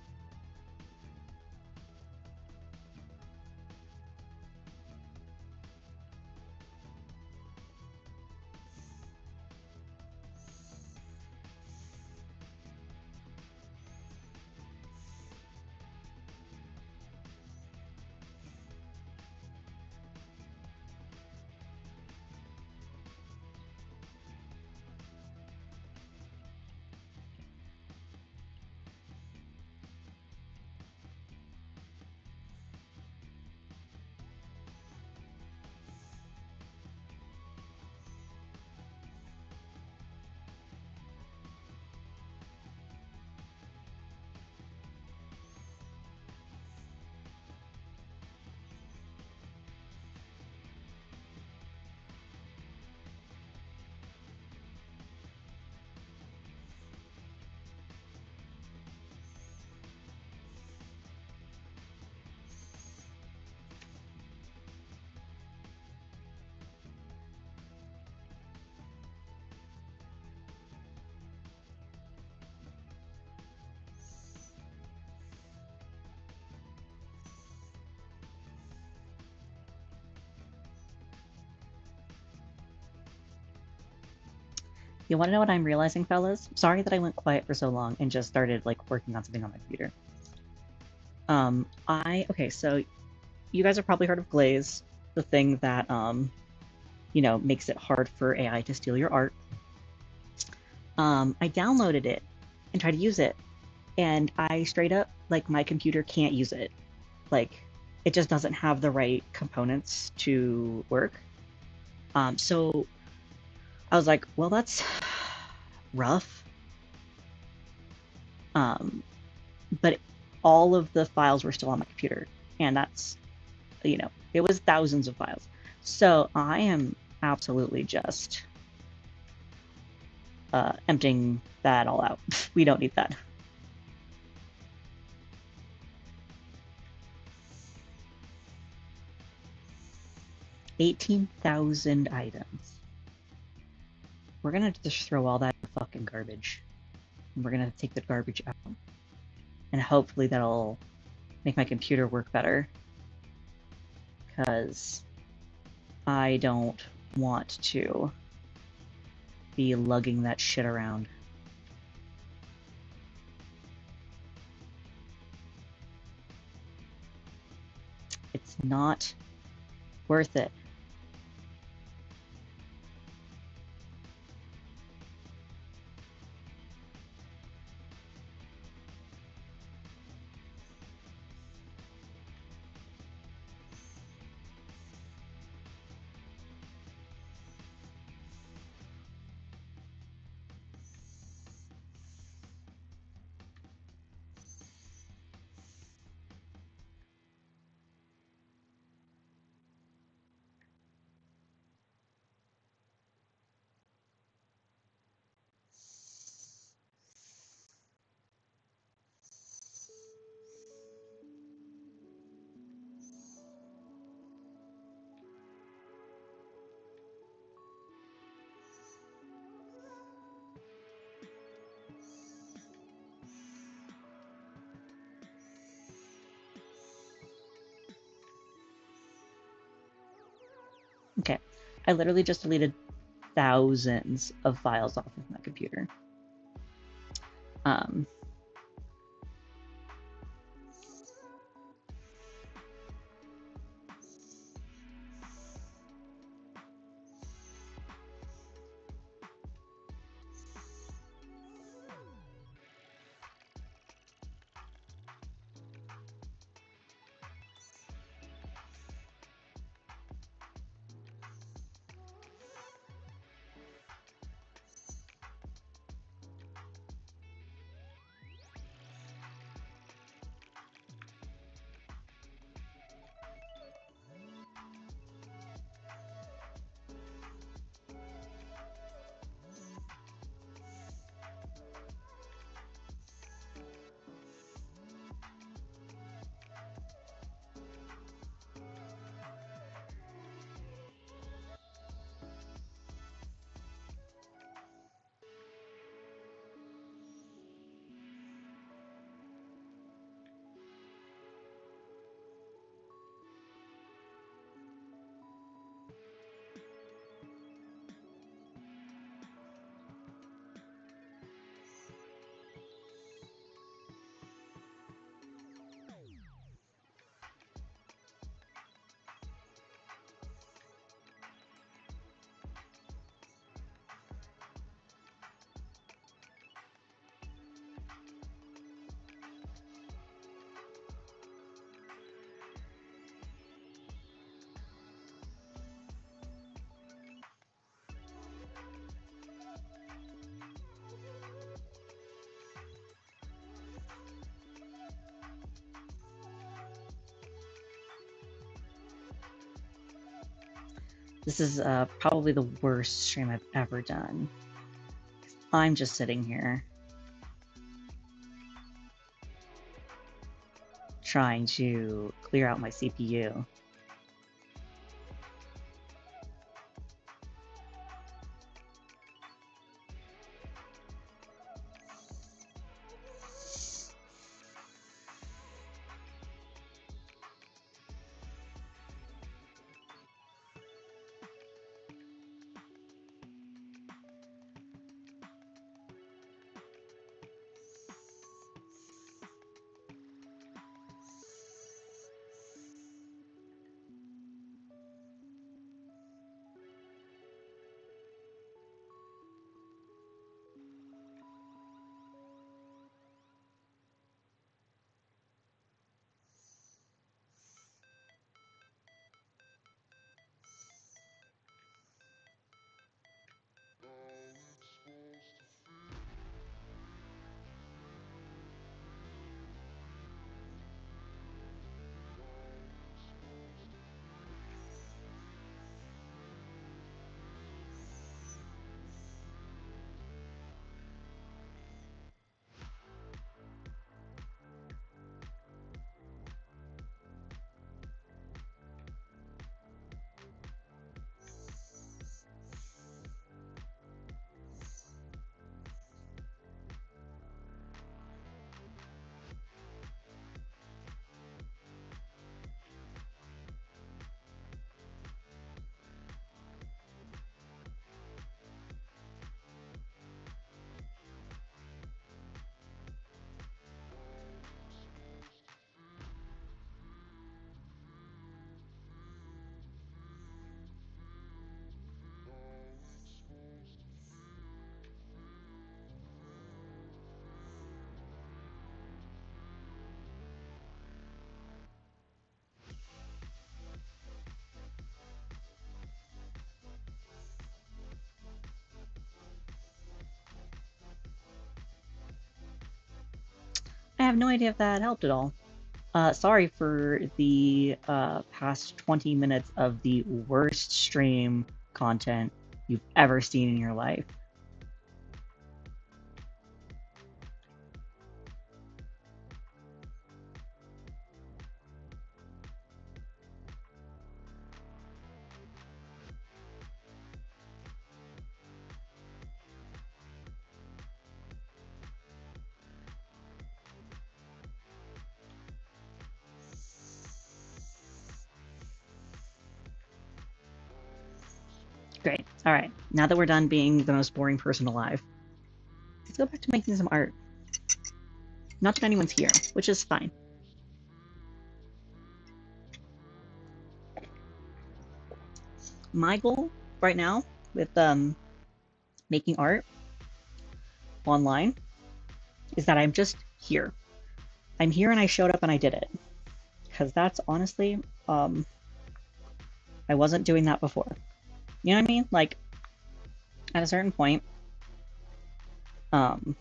You want to know what I'm realizing, fellas? Sorry that I went quiet for so long and just started like working on something on my computer. Okay, so you guys have probably heard of Glaze, the thing that makes it hard for AI to steal your art. I downloaded it and tried to use it, and I straight up, like, my computer can't use it. Like, it just doesn't have the right components to work. So I was like, well, that's rough. But all of the files were still on my computer, and that's, it was thousands of files. So I am absolutely just emptying that all out. We don't need that. 18,000 items. We're gonna just throw all that fucking garbage. And we're gonna take the garbage out. And hopefully that'll make my computer work better. Because I don't want to be lugging that shit around. It's not worth it. I literally just deleted thousands of files off of my computer. Um, this is probably the worst stream I've ever done. I'm just sitting here trying to clear out my CPU. I have no idea if that helped at all. Sorry for the past 20 minutes of the worst stream content you've ever seen in your life. Great. All right. Now that we're done being the most boring person alive, let's go back to making some art. Not that anyone's here, which is fine. My goal right now with making art online is that I'm just here. I'm here and I showed up and I did it. Because that's honestly, I wasn't doing that before. You know what I mean? Like, at a certain point, um,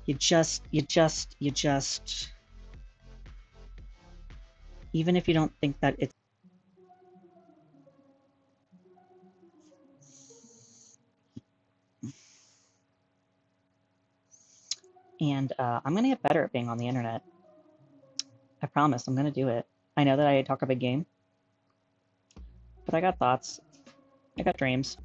you just, even if you don't think that it's, and I'm gonna get better at being on the internet. I promise, I'm gonna do it. I know that I talk a big game, but I got thoughts. I got dreams.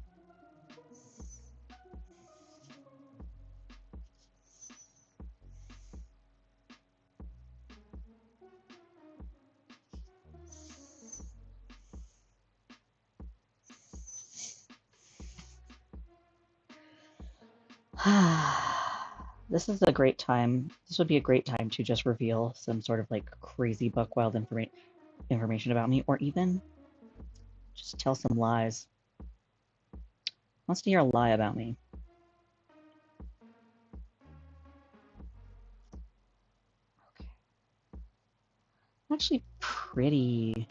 This is a great time. This would be a great time to just reveal some sort of like crazy buck wild information about me, or even just tell some lies. Wants to hear a lie about me. Okay. I'm actually pretty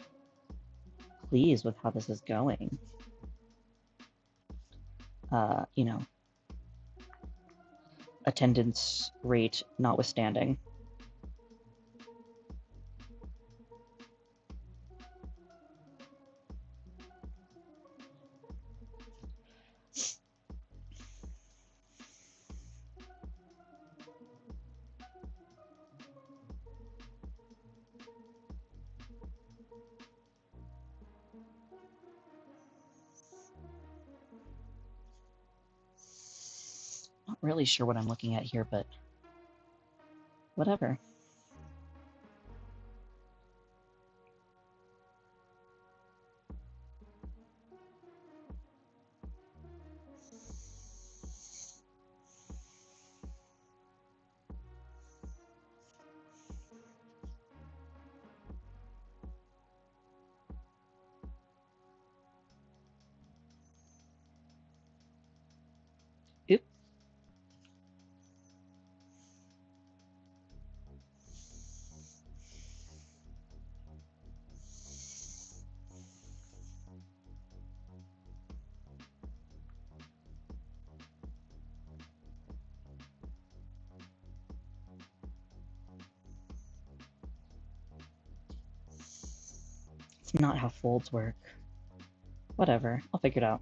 pleased with how this is going. You know, attendance rate notwithstanding. Not really sure what I'm looking at here, but whatever. Oop. It's not how folds work. Whatever. I'll figure it out.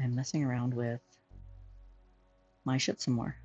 I'm messing around with my shit some more.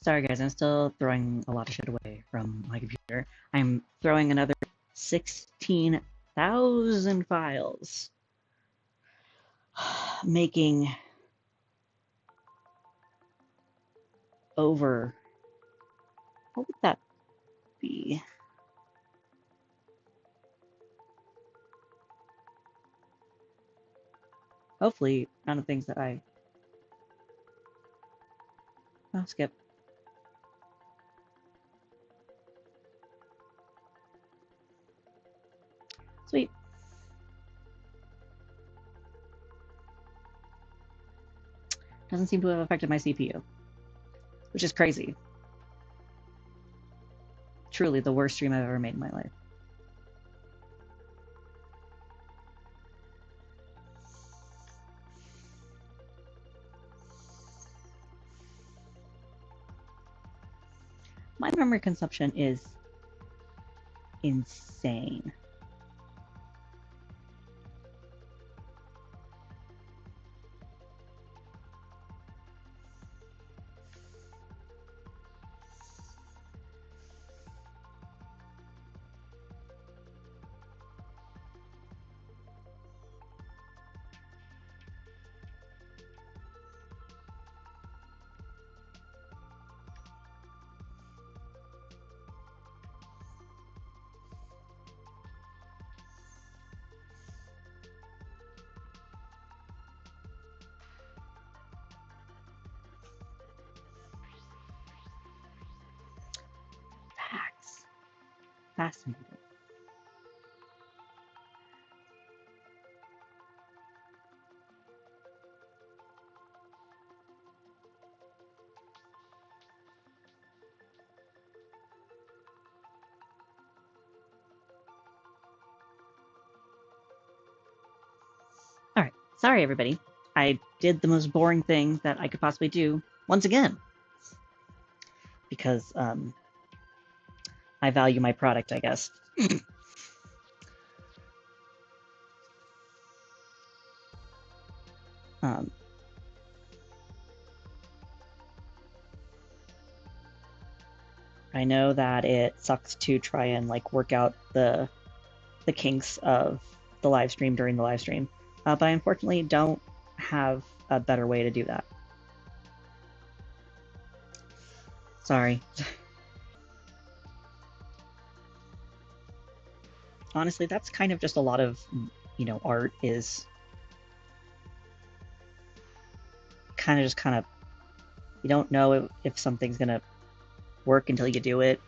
Sorry guys, I'm still throwing a lot of shit away from my computer. I'm throwing another 16,000 files, making over, what would that be? Hopefully, none of the things that oh, skip. Sweet. Doesn't seem to have affected my CPU, which is crazy. Truly the worst stream I've ever made in my life. My memory consumption is insane. Facts. Fascinating. All right. Sorry, everybody. I did the most boring thing that I could possibly do once again. Because I value my product, I guess. Um, I know that it sucks to try and like work out the kinks of the live stream during the live stream, but I unfortunately don't have a better way to do that. Sorry. Honestly, that's kind of just a lot of, art is kind of, you don't know if something's gonna work until you do it.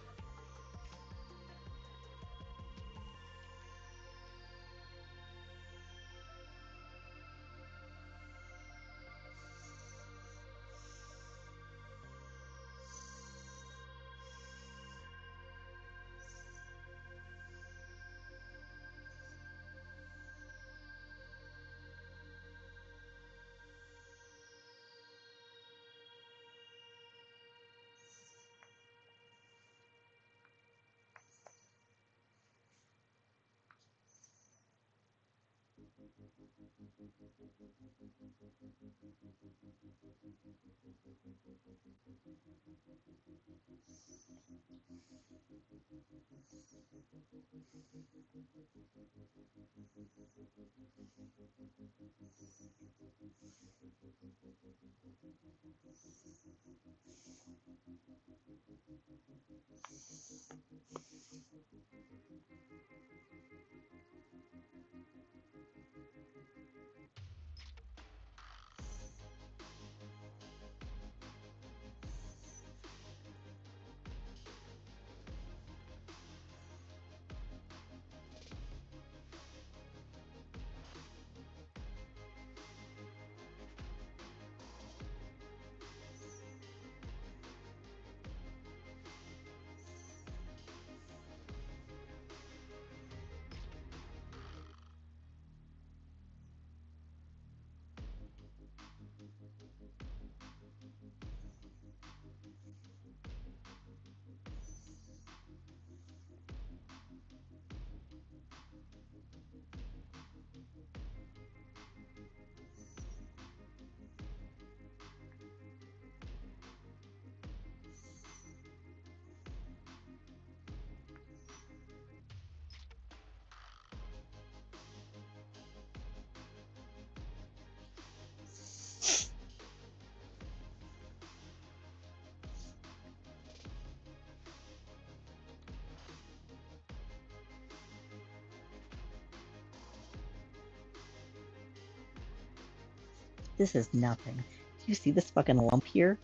This is nothing. Do you see this fucking lump here?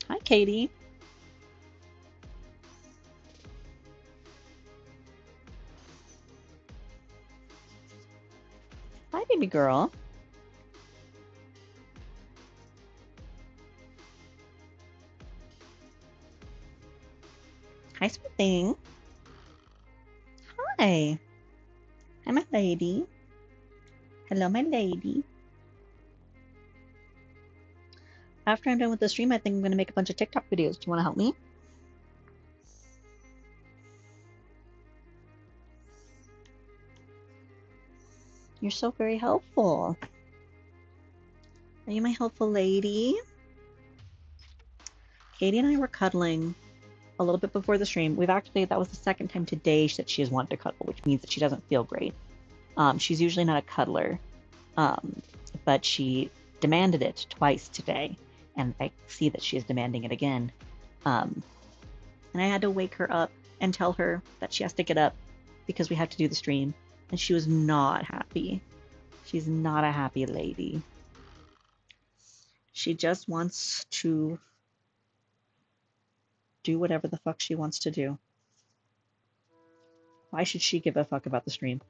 Hi, Katie. Hi, baby girl. Hi, sweet thing. Hi. Hi, my lady. Hello, my lady. After I'm done with the stream, I think I'm going to make a bunch of TikTok videos. Do you want to help me? You're so very helpful. Are you my helpful lady? Katie and I were cuddling a little bit before the stream. That was the second time today that she has wanted to cuddle, which means that she doesn't feel great. She's usually not a cuddler, but she demanded it twice today, and I see that she is demanding it again. And I had to wake her up and tell her that she has to get up because we have to do the stream, and she was not happy. She's not a happy lady. She just wants to do whatever the fuck she wants to do. Why should she give a fuck about the stream?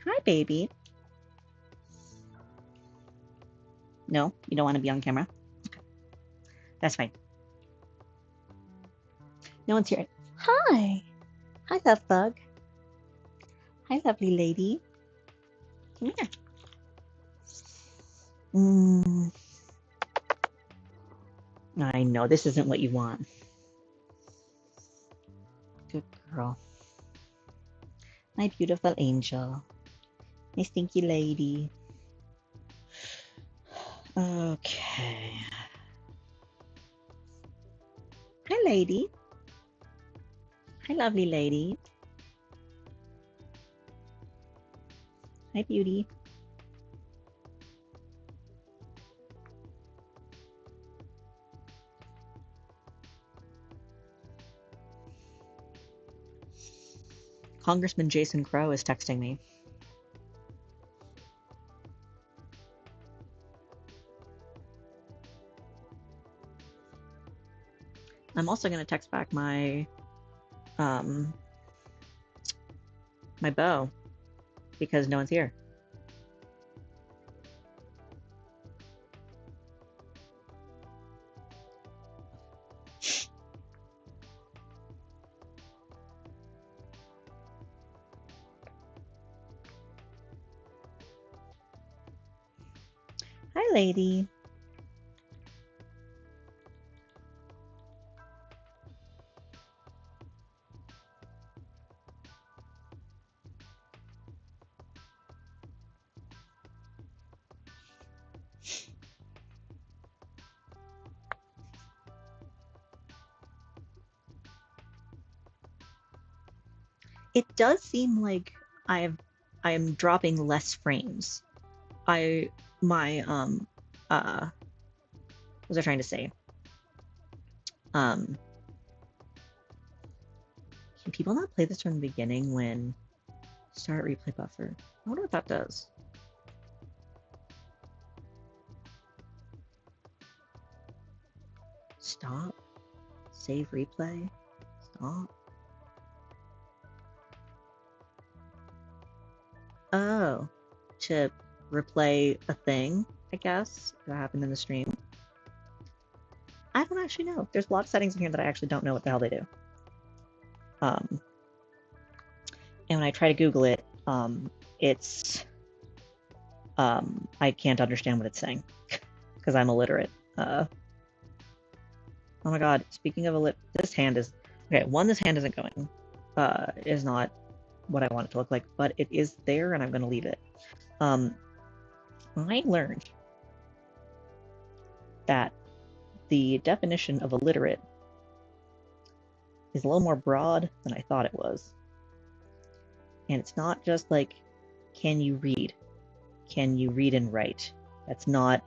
Hi, baby. No, you don't want to be on camera? Okay. That's fine. No one's here. Hi. Hi, Love Bug. Hi, lovely lady. Come here. I know this isn't what you want. Good girl. My beautiful angel. My stinky lady. Okay. Hi, lady. Hi, lovely lady. Hi, beauty. Congressman Jason Crow is texting me. I'm also going to text back my my beau because no one's here. Hi, lady. It does seem like I'm dropping less frames. What was I trying to say? Can people not play this from the beginning when start replay buffer? I wonder what that does. Stop. Save replay. Stop. Oh, to replay a thing, I guess, that happened in the stream. I don't actually know. There's a lot of settings in here that I actually don't know what the hell they do. And when I try to Google it, it's I can't understand what it's saying because I'm illiterate. Oh my god! Speaking of this hand is okay. One, this hand isn't going. Is not what I want it to look like, but it is there, and I'm going to leave it. I learned that the definition of illiterate is a little more broad than I thought it was. And it's not just like, can you read? Can you read and write? That's not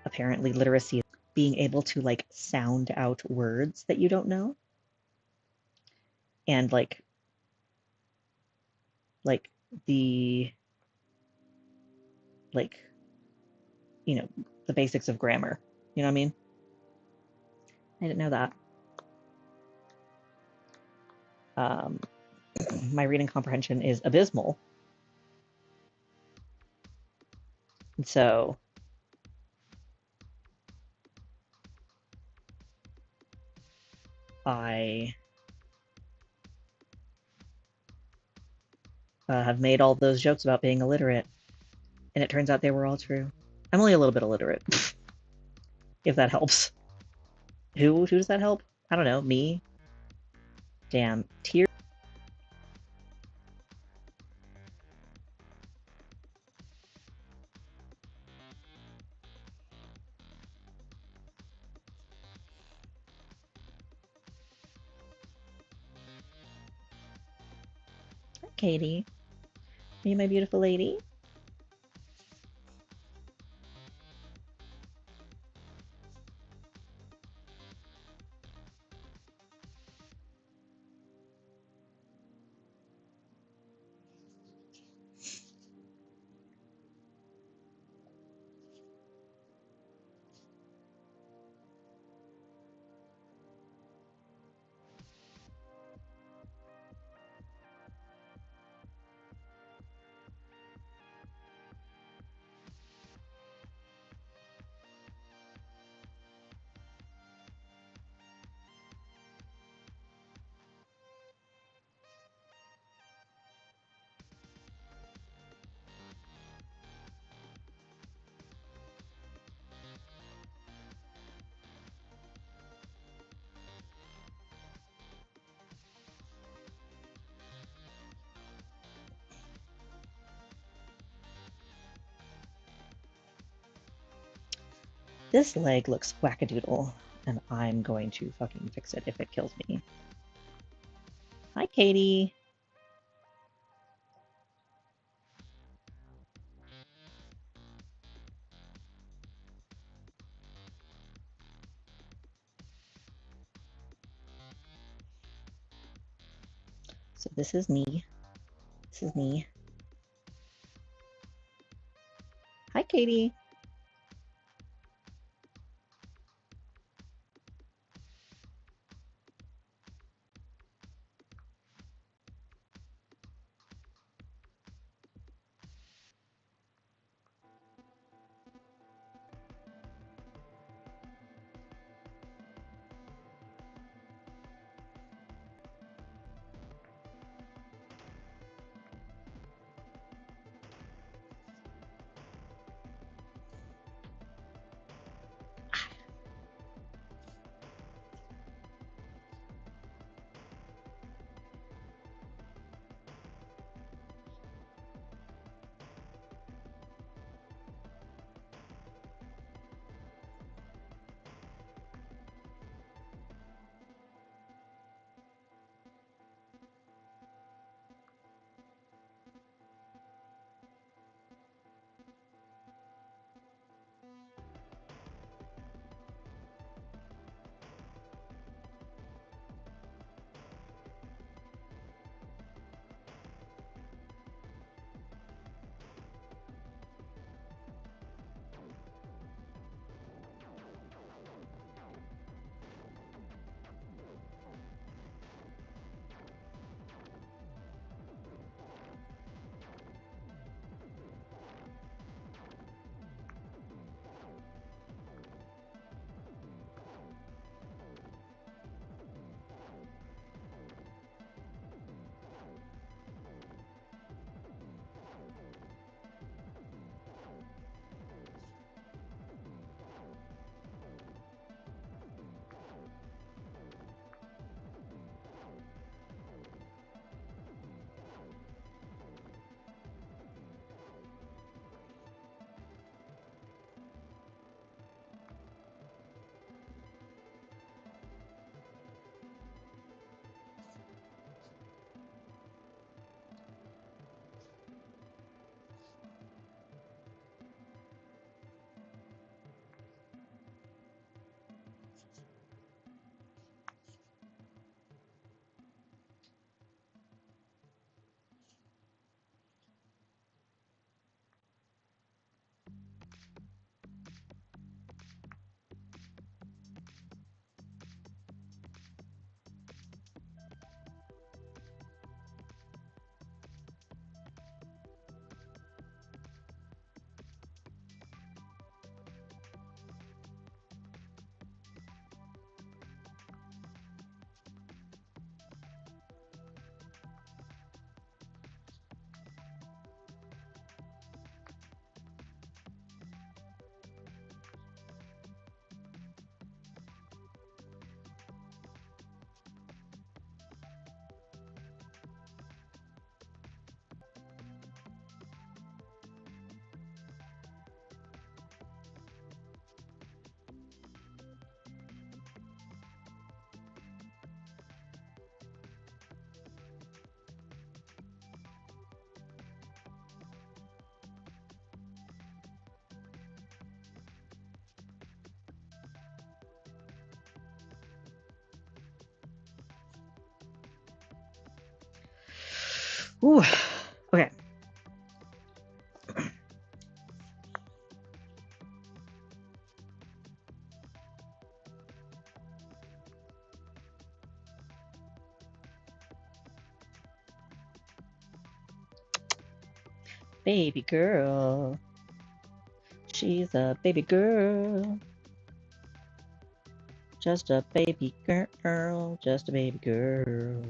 apparently literacy. Being able to like sound out words that you don't know. And like the you know, the basics of grammar. You know what I mean? I didn't know that. My reading comprehension is abysmal. And so I have made all those jokes about being illiterate, and it turns out they were all true. I'm only a little bit illiterate, if that helps. Who does that help? I don't know, me? Damn, tears. Hi, Katie. Are you my beautiful lady? This leg looks wackadoodle, and I'm going to fucking fix it if it kills me. Hi, Katie. So this is me. This is me. Hi, Katie. Ooh, okay. Baby girl. She's a baby girl. Just a baby girl. Just a baby girl.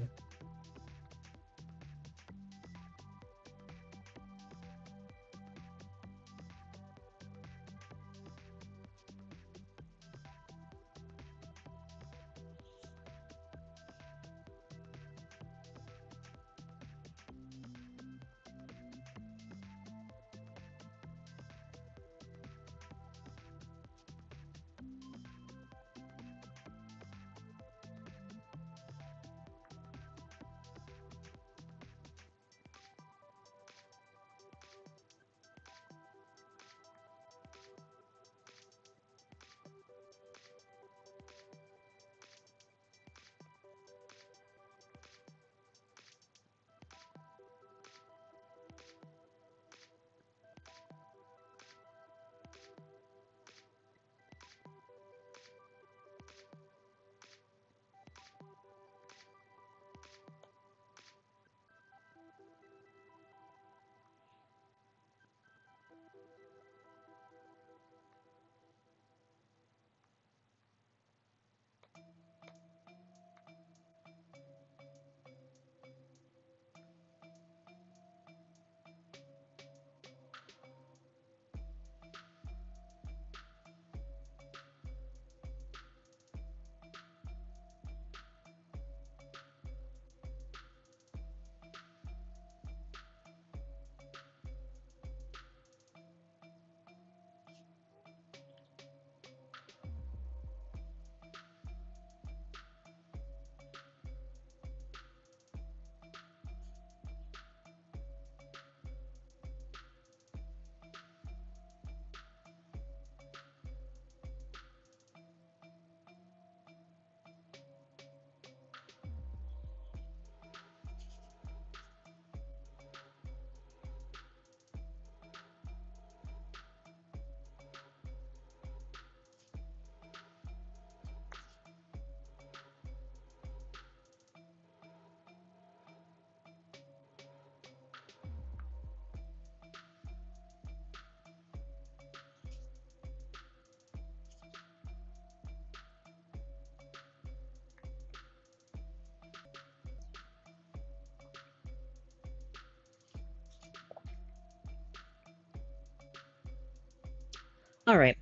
All right.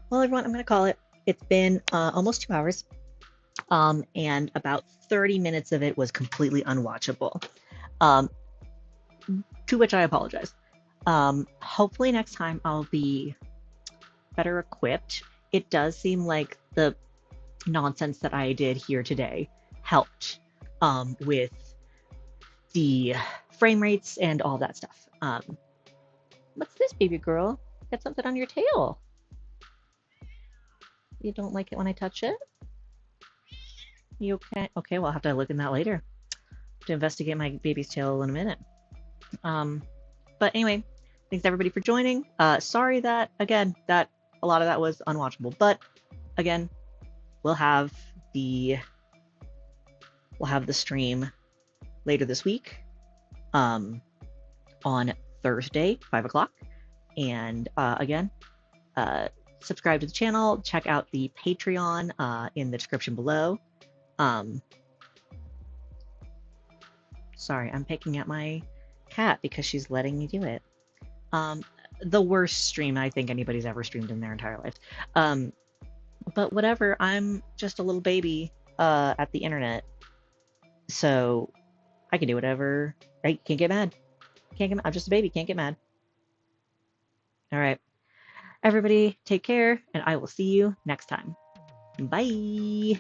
Well, everyone, I'm going to call it. It's been almost 2 hours, and about 30 minutes of it was completely unwatchable, um, to which I apologize. Hopefully next time I'll be better equipped. It does seem like the nonsense that I did here today helped with the frame rates and all that stuff. What's this, baby girl? Got something on your tail. You don't like it when I touch it? You okay? Okay, well, I'll have to look in that later to investigate my baby's tail in a minute. Um, but anyway, thanks everybody for joining. Sorry that, again, that a lot of that was unwatchable, but again, we'll have the stream later this week, on Thursday, 5 o'clock. And again, subscribe to the channel, check out the Patreon in the description below. Sorry, I'm picking at my cat because she's letting me do it. The worst stream I think anybody's ever streamed in their entire life. But whatever, I'm just a little baby at the internet. So I can do whatever. Right? Can't get mad. Can't get mad. I'm just a baby. Can't get mad. All right. Everybody, take care, and I will see you next time. Bye.